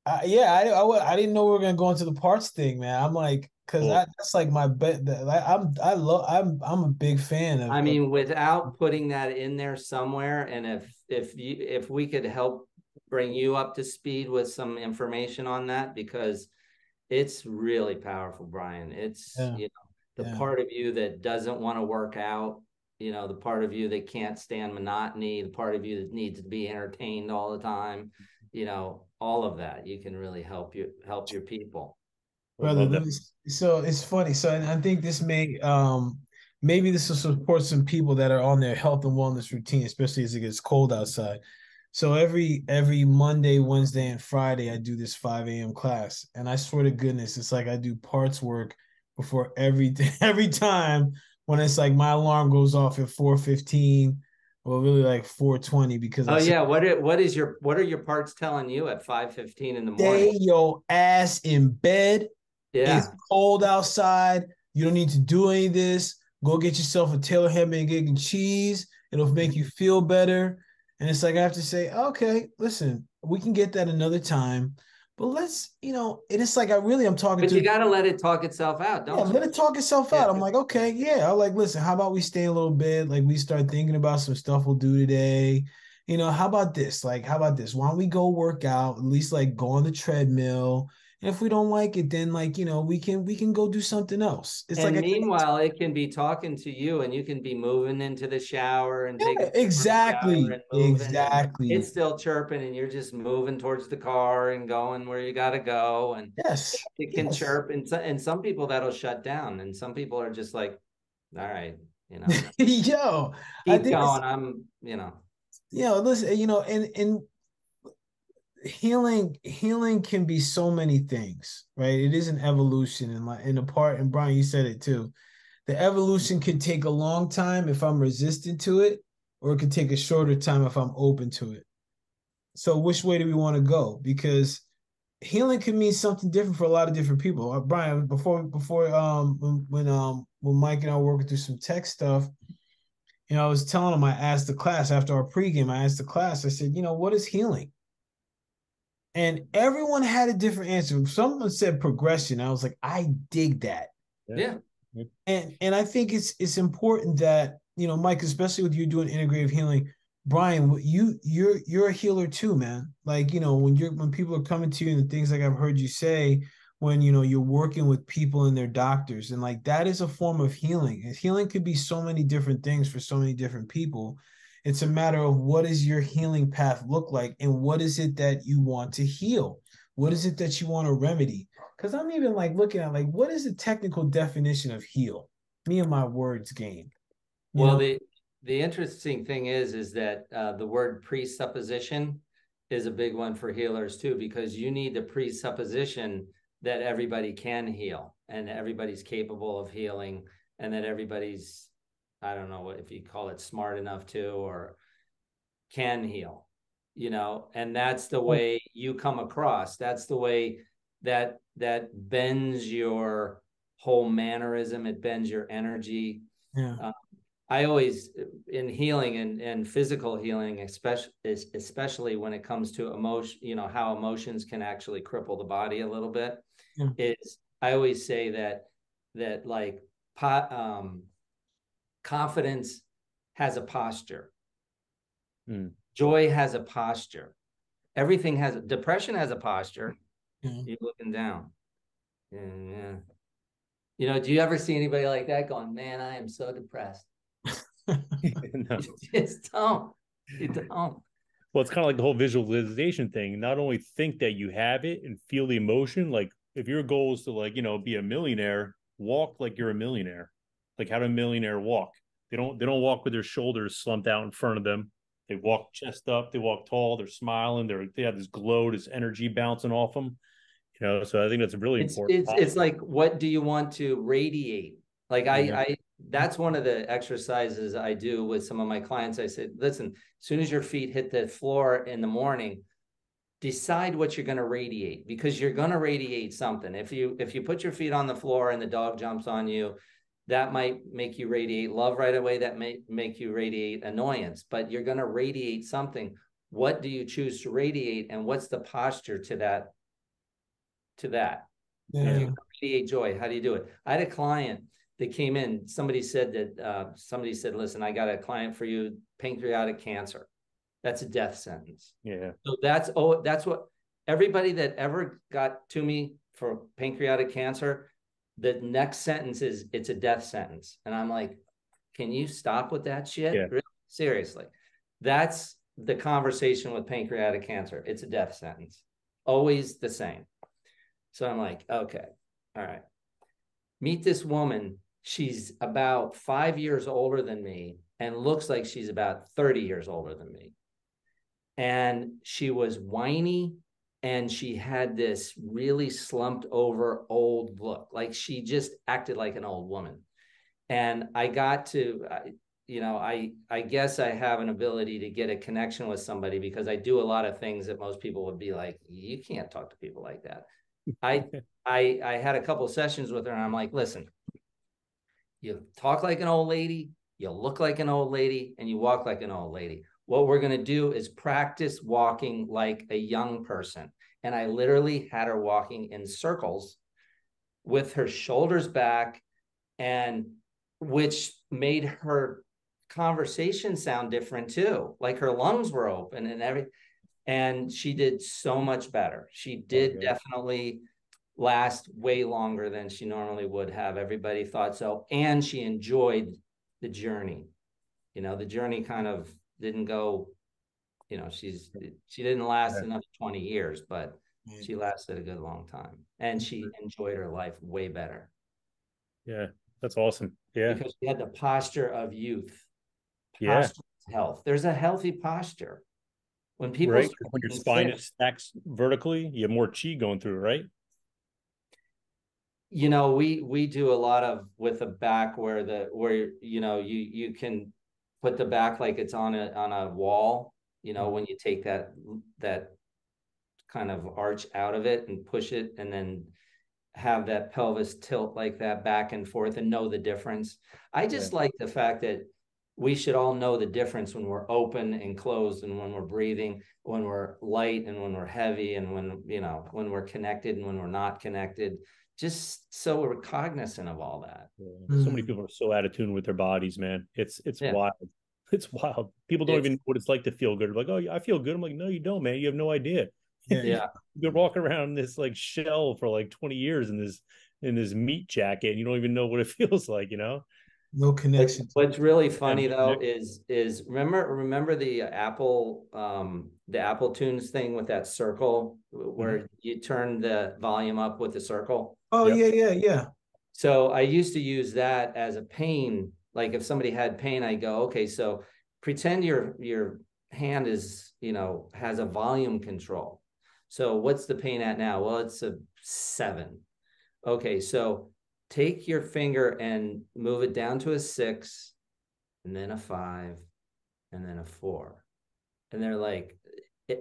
I didn't know we were gonna go into the parts thing, man. I'm like, because that's like my bet. I'm a big fan of. I mean, without putting that in there somewhere, and if we could help bring you up to speed with some information on that, because it's really powerful, Brian. It's the part of you that doesn't want to work out, the part of you that can't stand monotony, the part of you that needs to be entertained all the time, all of that. You can really help your people. Brother, so it's funny. So I think this maybe this will support some people that are on their health and wellness routine, especially as it gets cold outside. So every Monday, Wednesday, and Friday, I do this 5 a.m. class. And I swear to goodness, it's like I do parts work before every time, when it's like my alarm goes off at 4:15, or really like 4:20, because what are your parts telling you at 5:15 in the morning? Stay your ass in bed. Yeah. It's cold outside. You don't need to do any of this. Go get yourself a Taylor ham and egg and cheese. It'll make you feel better. And it's like I have to say, okay, listen, we can get that another time. But let's, and it's like I'm talking to. But you got to let it talk itself out, don't you? Let it talk itself out. I'm like, okay, yeah. I'm like, listen, how about we stay a little bit? Like, we start thinking about some stuff we'll do today. How about this? Like, how about this? Why don't we go work out? At least like go on the treadmill. And if we don't like it, then like, we can go do something else. It's and like meanwhile, it can be talking to you, and you can be moving into the shower and taking exactly. and moving, exactly. And it's still chirping, and you're just moving towards the car and going where you got to go. And it can chirp, and some people that'll shut down, and some people are just like, all right, yo, keep going. I'm, listen, and healing can be so many things, right? It is an evolution, and Brian, you said it too. The evolution can take a long time if I'm resistant to it, or it could take a shorter time if I'm open to it. So which way do we want to go? Because healing can mean something different for a lot of different people. Brian, before when Mike and I were working through some tech stuff, I was telling him, I asked the class after our pregame, I said, what is healing? And everyone had a different answer. Someone said progression. I was like, I dig that. Yeah. And I think it's important that, Mike, especially with you doing integrative healing, Brian, you're a healer too, man. Like, when people are coming to you, and the things like I've heard you say, when you're working with people and their doctors, and like that is a form of healing. And healing could be so many different things for so many different people. It's a matter of what does your healing path look like, and what is it that you want to heal? What is it that you want to remedy? Because I'm even like looking at like, what is the technical definition of heal? Me and my words game. Well, the interesting thing is that the word presupposition is a big one for healers too, because you need the presupposition that everybody can heal, and everybody's capable of healing, and that everybody's, I don't know if you call it smart enough to, or can heal, and that's the way you come across. That's the way that bends your whole mannerism. It bends your energy. Yeah. I always, in healing and physical healing, especially when it comes to emotion, how emotions can actually cripple the body a little bit, is I always say that like confidence has a posture. Joy has a posture. Everything has depression has a posture. You're looking down. Yeah. Do you ever see anybody like that going, man, I am so depressed? No. You just don't. You don't. Well, it's kind of like the whole visualization thing. Not only think that you have it and feel the emotion, like if your goal is to be a millionaire, walk like you're a millionaire. Like how do a millionaire walk? They don't walk with their shoulders slumped out in front of them. They walk chest up, they walk tall, they're smiling, they have this glow, this energy bouncing off them. So I think that's a really important. It's like, what do you want to radiate? Like I that's one of the exercises I do with some of my clients. I said, listen, as soon as your feet hit the floor in the morning, decide what you're going to radiate, because you're going to radiate something. If you put your feet on the floor and the dog jumps on you, that might make you radiate love right away. That may make you radiate annoyance, but you're going to radiate something. What do you choose to radiate, and what's the posture to that? Yeah. If you radiate joy, how do you do it? I had a client that came in. Somebody said, listen, I got a client for you, pancreatic cancer. That's a death sentence. Yeah. So that's what everybody that ever got to me for pancreatic cancer, the next sentence is, it's a death sentence. And I'm like, can you stop with that shit? Yeah. Really? Seriously. That's the conversation with pancreatic cancer. It's a death sentence. Always the same. So I'm like, okay, all right. Meet this woman. She's about 5 years older than me and looks like she's about 30 years older than me. And she was whiny, and she had this really slumped over old look. Like she just acted like an old woman. And I got to, I guess I have an ability to get a connection with somebody, because I do a lot of things that most people would be like, you can't talk to people like that. I had a couple of sessions with her, and I'm like, listen, you talk like an old lady, you look like an old lady, and you walk like an old lady. What we're going to do is practice walking like a young person. And I literally had her walking in circles with her shoulders back, and which made her conversation sound different too. Like her lungs were open and everything. And she did so much better. She did definitely last way longer than she normally would have. Everybody thought so. And she enjoyed the journey. The journey kind of didn't go, she didn't last another 20 years, but she lasted a good long time. And she enjoyed her life way better. Yeah, that's awesome. Yeah. Because she had the posture of youth. Posture of health. There's a healthy posture. When people when your spine is stacks vertically, you have more chi going through, right? We do a lot of with the back where you can put the back like it's on a wall, when you take that kind of arch out of it and push it, and then have that pelvis tilt like that back and forth, and know the difference. I just like the fact that we should all know the difference when we're open and closed, and when we're breathing, when we're light and when we're heavy, and when we're connected and when we're not connected, just so we're cognizant of all that. So many people are so out of tune with their bodies, man. It's wild. It's wild. People don't even know what it's like to feel good. Like, oh, I feel good. I'm like, no, you don't, man. You have no idea. Yeah. You've been walking around this like shell for like 20 years in this meat jacket, and you don't even know what it feels like, No connection. What's really funny though is remember the Apple Tunes thing with that circle where you turn the volume up with the circle? Oh, yeah. So I used to use that as a pain. Like if somebody had pain, I go, okay, so pretend your hand is, has a volume control. So what's the pain at now? Well, it's a 7. Okay, so take your finger and move it down to a 6, and then a 5, and then a 4. And they're like,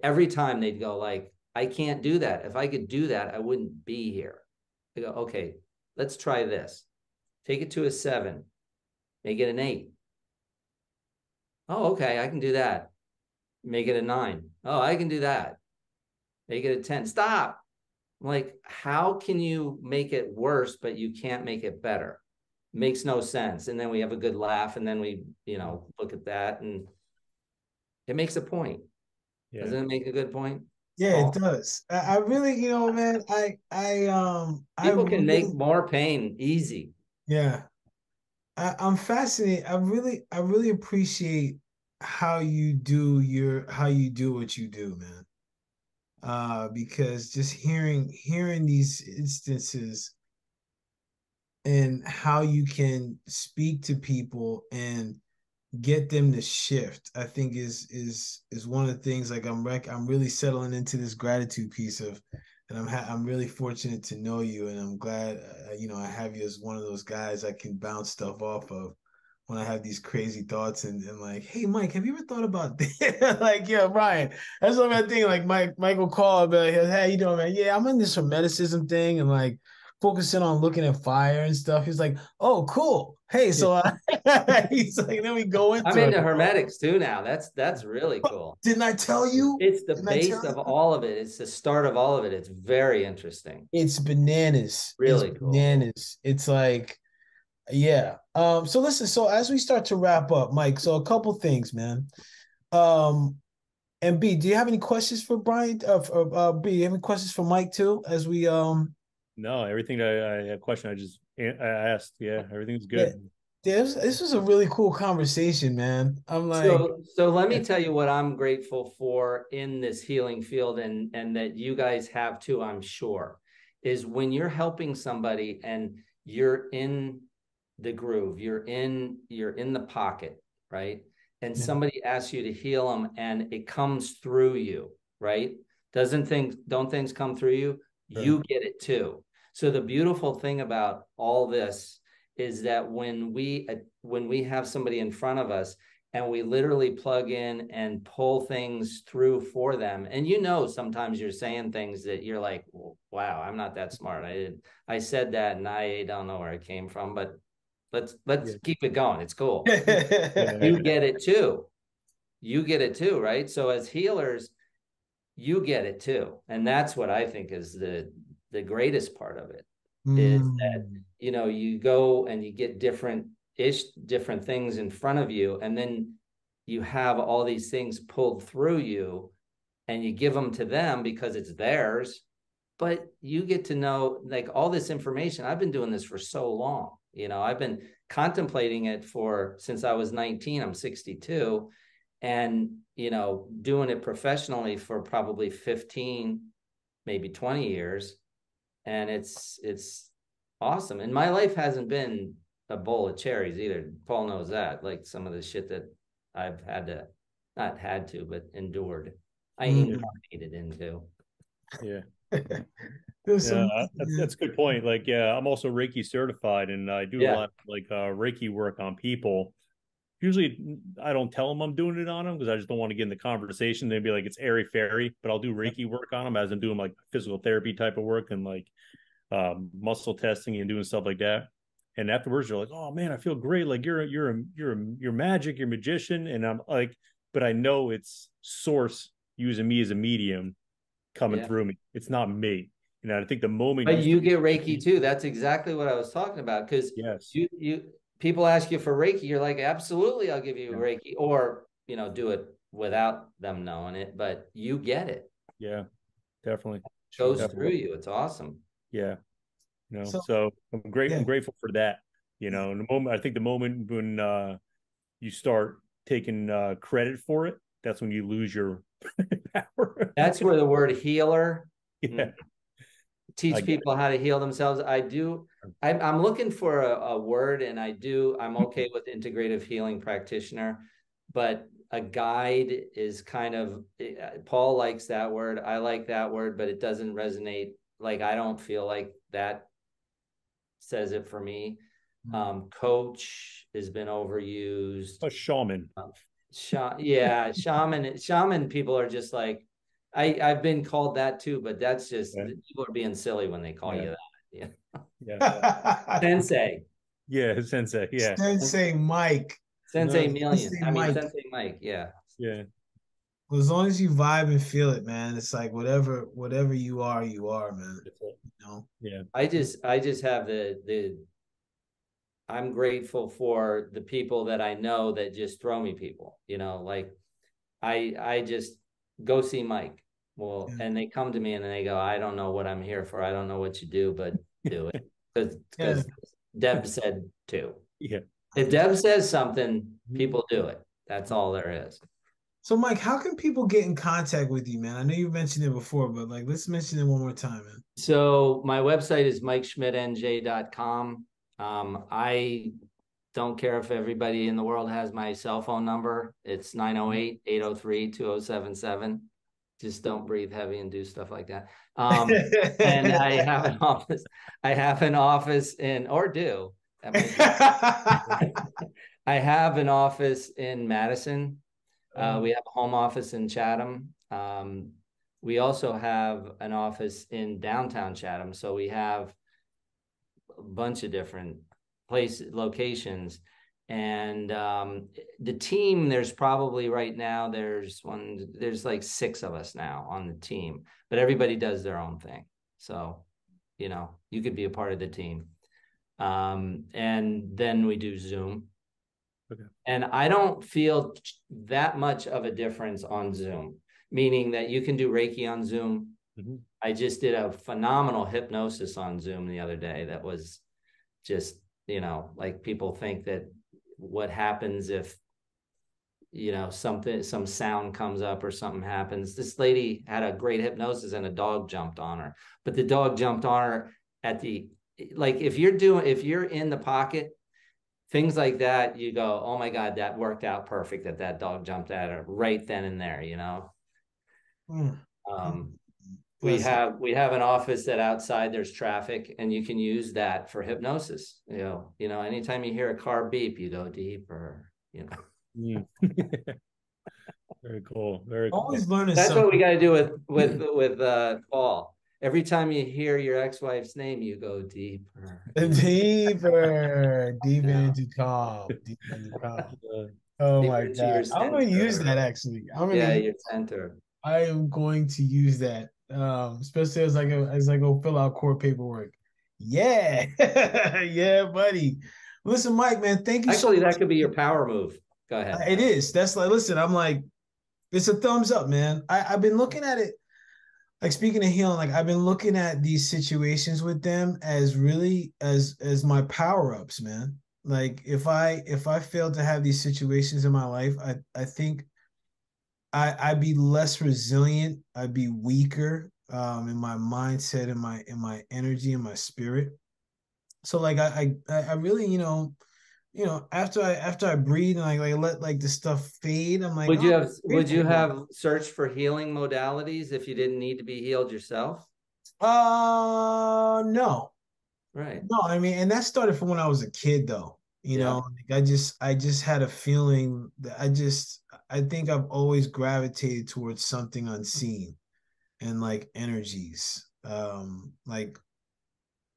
every time they'd go like, I can't do that. If I could do that, I wouldn't be here. They go, okay, let's try this. Take it to a 7, make it an 8. Oh, okay, I can do that. Make it a 9. Oh, I can do that. Make it a 10. Stop. I'm like, how can you make it worse, but you can't make it better? Makes no sense. And then we have a good laugh, and then we, look at that, and it makes a point. Yeah. Doesn't it make a good point? Yeah, it does. I really, man, people can make more pain easy. Yeah. I'm fascinated. I really appreciate how you do what you do, man. Because just hearing these instances and how you can speak to people and get them to shift, I think is one of the things. Like I'm really settling into this gratitude piece of, and I'm really fortunate to know you, and I'm glad I have you as one of those guys I can bounce stuff off of when I have these crazy thoughts, and like, hey Mike, have you ever thought about this? Like, yeah, Brian, that's what I'm thinking. Like Mike will call and be like, hey, how you doing, man? Yeah, I'm in this hermeticism thing and like focusing on looking at fire and stuff. He's like, oh, cool. Hey, so he's like, then we go I'm into it. into hermetics too now. That's really cool. Didn't I tell you? It's the Didn't I base tell of you? all of it. It's the start of all of it. It's very interesting. It's bananas. It's Really cool. bananas. It's like, yeah. So listen, so as we start to wrap up, Mike, so a couple things, man. Um, and B, do you have any questions for Brian? B, you have any questions for Mike too? As we No, everything I had a question I asked. Yeah, everything's yeah, good. this was a really cool conversation, man. I'm like, So let me tell you what I'm grateful for in this healing field, and that you guys have too, I'm sure, is when you're helping somebody and you're in the groove, you're in the pocket, right? And yeah, somebody asks you to heal them and it comes through you, right? Don't things come through you? sure. You get it too. So the beautiful thing about all this is that when we have somebody in front of us and we literally plug in and pull things through for them, and sometimes you're saying things that you're like, wow, I'm not that smart, I said that and I don't know where it came from, but let's keep it going, it's cool. You get it too. You get it too, right? So as healers, you get it too, and that's what I think is the greatest part of it, is that Mm. you go and you get different things in front of you, and then you have all these things pulled through you and you give them to them because it's theirs, but you get to know, like, all this information. I've been doing this for so long. I've been contemplating it since I was 19. I'm 62, and doing it professionally for probably 15, maybe 20 years. And it's awesome. And my life hasn't been a bowl of cherries either. Paul knows that. Like, some of the shit that I've not had to, but endured. I incarnated into. Yeah. There's Yeah, some, that's a good point. Like, yeah, I'm also Reiki certified, and I do a lot of like Reiki work on people. Usually, I don't tell them I'm doing it on them because I just don't want to get in the conversation. They'd be like, it's airy fairy, but I'll do Reiki work on them as I'm doing like physical therapy type of work and like muscle testing and doing stuff like that. And afterwards, you're like, oh man, I feel great. Like you're magic, you're a magician, and I'm like, but I know it's source using me as a medium coming through me. It's not me. I think the moment But you get Reiki too. That's exactly what I was talking about. Because yes, you people ask you for Reiki, you're like, absolutely, I'll give you Reiki, or do it without them knowing it, but you get it. Yeah, definitely. It goes through you. It's awesome. Yeah. So I'm great. yeah. I'm grateful for that. I think the moment when you start taking credit for it, that's when you lose your power. That's where the word healer, Yeah. teach people how to heal themselves. I'm looking for a word, and I'm okay with integrative healing practitioner, but a guide is kind of, Paul likes that word. I like that word, but it doesn't resonate. Like, I don't feel like that says it for me. Coach has been overused. A shaman. Shaman people are just like, I've been called that too, but that's just, people are being silly when they call you that. Yeah. Sensei. Yeah, sensei. Yeah. Sensei Mike. Sensei Million. Mike. Sensei Mike. Yeah. Yeah. Well, as long as you vibe and feel it, man, it's like whatever you are, man. Yeah. I just have I'm grateful for the people that I know that just throw me people, like I just go see Mike. Well, and they come to me and they go, I don't know what I'm here for. I don't know what you do, but do it. Because Deb said to. Yeah. If Deb says something, people do it. That's all there is. So, Mike, how can people get in contact with you, man? I know you've mentioned it before, but like, let's mention it one more time, man. So my website is MikeSchmidtNJ.com. I don't care if everybody in the world has my cell phone number. It's 908-803-2077. Just don't breathe heavy and do stuff like that. And I have an office. I have an office in, or do. That might be. I have an office in Madison. We have a home office in Chatham. We also have an office in downtown Chatham. So we have a bunch of different locations. And the team, there's probably right now, there's like 6 of us now on the team, but everybody does their own thing. So, you know, you could be a part of the team. And then we do Zoom. Okay. And I don't feel that much of a difference on Zoom, meaning that you can do Reiki on Zoom. Mm-hmm. I just did a phenomenal hypnosis on Zoom the other day. That was just, you know, like people think that what happens if, you know, some sound comes up or something happens. This lady had a great hypnosis and a dog jumped on her, but the dog jumped on her if you're in the pocket, things like that, you go, oh my God, that worked out perfect that dog jumped at her right then and there, you know? We have an office that outside there's traffic and you can use that for hypnosis. You know, anytime you hear a car beep, you go deeper, you know. Very cool. Very cool. Always learning That's something. What we got to do with Paul. Every time you hear your ex-wife's name, you go deeper. Deeper into calm. Oh my God. I'm going to use that actually. Your center. I am going to use that. Especially as I go fill out court paperwork. Yeah. Yeah, buddy. Listen, Mike, man, thank you so much. Actually, that could be your power move. Go ahead. It is. That's like, listen, I'm like, it's a thumbs up, man. I've been looking at it. Like, speaking of healing, like I've been looking at these situations with them as really as my power-ups, man. Like if I fail to have these situations in my life, I think I'd be less resilient. I'd be weaker in my mindset, in my energy, in my spirit. So like I really, you know, after I breathe and I let like the stuff fade, I'm like, would you have searched for healing modalities if you didn't need to be healed yourself? No. Right. No, I mean, and that started from when I was a kid though. You know, like I just had a feeling that I think I've always gravitated towards something unseen and like energies. Like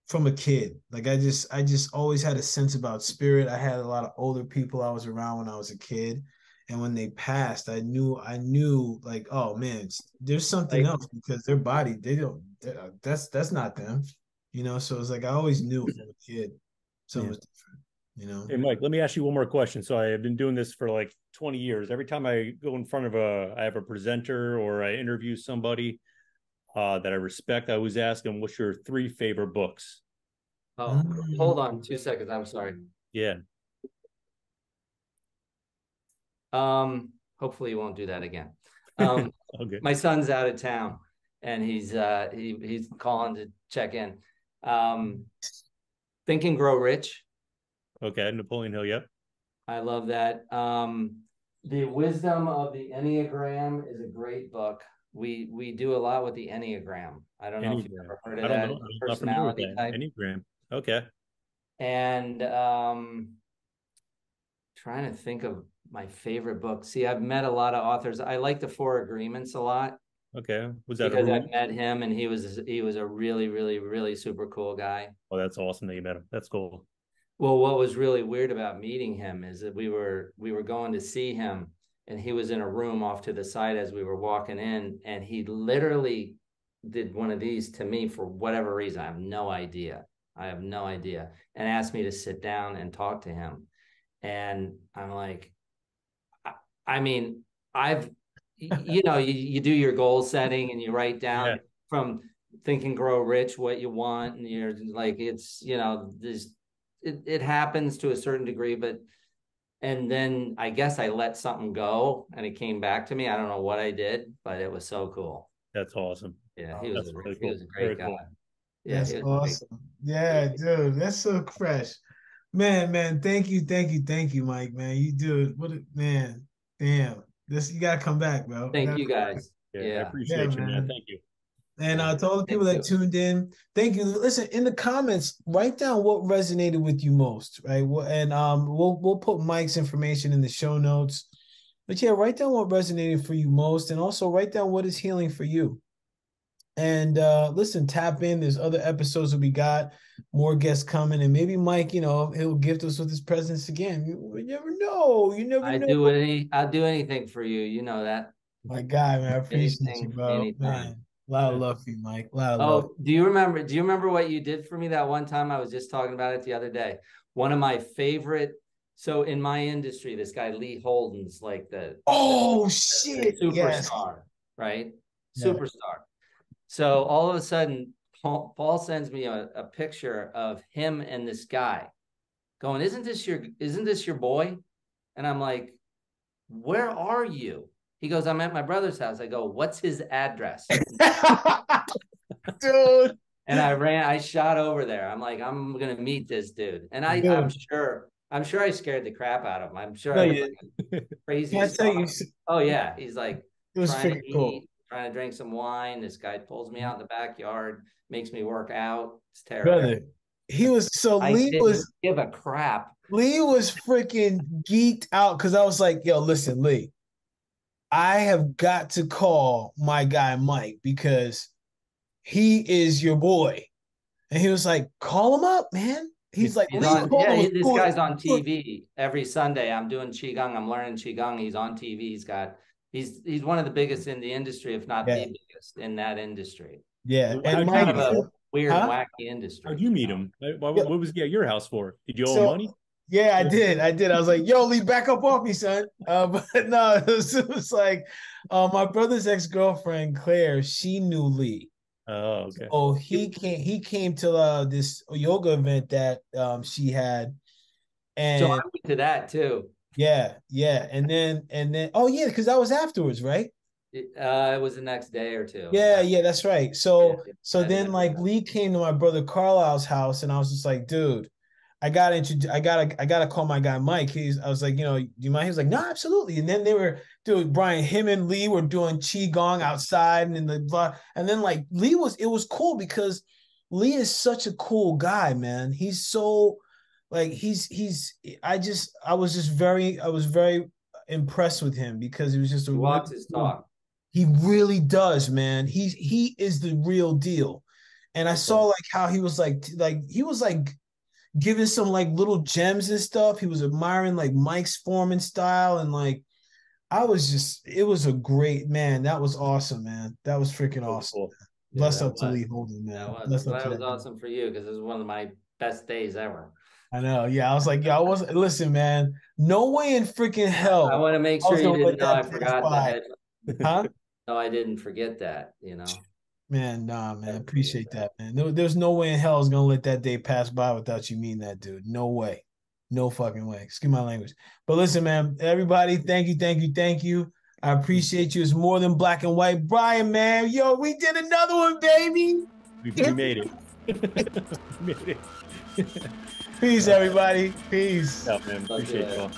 from a kid. Like I just always had a sense about spirit. I had a lot of older people I was around when I was a kid. And when they passed, I knew like, oh man, there's something else because their body, that's not them. You know, so it's like I always knew from a kid something was different, you know. Hey Mike, let me ask you one more question. So I have been doing this for like 20 years. Every time I go in front of I have a presenter or I interview somebody that I respect, I always ask them, what's your 3 favorite books? Oh, hold on 2 seconds. I'm sorry. Yeah. Hopefully you won't do that again. Okay. My son's out of town and he's calling to check in. Think and Grow Rich. Okay, Napoleon Hill, yep. I love that. The Wisdom of the Enneagram is a great book. We do a lot with the Enneagram. I don't know if you've ever heard of that. Personality type. Enneagram. Okay. And trying to think of my favorite book. See, I've met a lot of authors. I like the 4 Agreements a lot. Okay. Was that because I've met him and he was a really, really, really super cool guy. Oh, that's awesome that you met him. That's cool. Well, what was really weird about meeting him is that we were going to see him and he was in a room off to the side as we were walking in, and he literally did one of these to me for whatever reason. I have no idea, and asked me to sit down and talk to him. And I'm like, I mean, you know, you do your goal setting and you write down from Think and Grow Rich what you want, and you're like, it's, you know, it happens to a certain degree, and then I guess I let something go and it came back to me. I don't know what I did, but it was so cool. That's awesome. Yeah, he was a great guy. Yeah, that's awesome. Yeah, dude, that's so fresh. Man, thank you, Mike, man. You do it. Man, damn. You gotta come back, bro. Thank you guys. Yeah, I Yeah. appreciate you, man. Thank you. And to all the people Thank that you. tuned in, thank you. Listen, in the comments, write down what resonated with you most, right? And we'll put Mike's information in the show notes. But yeah, write down what resonated for you most, and also write down what is healing for you. And listen, tap in. There's other episodes that we got, more guests coming, and maybe Mike, he'll gift us with his presence again. You never know. You never know. I'll do anything for you. You know that. My guy, man, I appreciate you, Anything, bro. anytime. Man, a lot of love for you, Mike. A lot of love. Do you remember what you did for me that one time? I was just talking about it the other day. One of my favorite. So in my industry, this guy Lee Holden's like the shit. superstar, Yes. right? Yeah. Superstar. So all of a sudden, Paul sends me a picture of him and this guy going, isn't this your boy? And I'm like, where are you? He goes, I'm at my brother's house. I go, what's his address? Dude. And I shot over there. I'm like, I'm gonna meet this dude. And I'm sure I scared the crap out of him. I'm sure I was like crazy. Oh yeah. He's like trying to eat, trying to drink some wine. This guy pulls me out in the backyard, makes me work out. It's terrible. Brother, Lee didn't give a crap. Lee was freaking geeked out because I was like, yo, listen, Lee, I have got to call my guy Mike because he is your boy. And he was like, call him up, man. He's like, this guy's on TV every Sunday. I'm doing Qigong. I'm learning Qigong. He's on TV. He's one of the biggest in the industry, if not the biggest in that industry. Yeah. And kind of a weird and wacky industry. How'd you meet him? What was he at your house for? Did you owe him money? Yeah, I did. I was like, yo, Lee, back up off me, son. But no, it was like my brother's ex-girlfriend, Claire, she knew Lee. Oh, okay. Oh, he came to this yoga event that she had. And so I went to that too. Yeah. And then oh yeah, because that was afterwards, right? It was the next day or two. Yeah, that's right. So then like Lee came to my brother Carlisle's house, and I was just like, dude, I gotta call my guy Mike. I was like, do you mind? He was like, no, absolutely. And then they were, dude, Brian, him and Lee were doing Qigong outside and and then like it was cool because Lee is such a cool guy, man. He's so like I was very impressed with him because he was just he walks his talk. He really does, man. He is the real deal. And I saw like how he was like giving some like little gems and stuff. He was admiring like Mike's form and style. And like, it was a great, man. That was awesome, man. That was freaking awesome. Cool. Bless up to Lee Holden, man. That was awesome for you because it was one of my best days ever. I know. Yeah. I was like, listen, man, no way in freaking hell. I want to make sure you didn't know I forgot that. Huh? No, I didn't forget that, Man, nah, man. Appreciate that, man. There's no way in hell I was gonna let that day pass by without you meeting that dude. No way. No fucking way. Excuse my language. But listen, man, everybody, thank you. I appreciate you. It's more than black and white. Brian, man, yo, we did another one, baby. We made it. Peace, everybody. Peace. Yeah, man. Appreciate you all.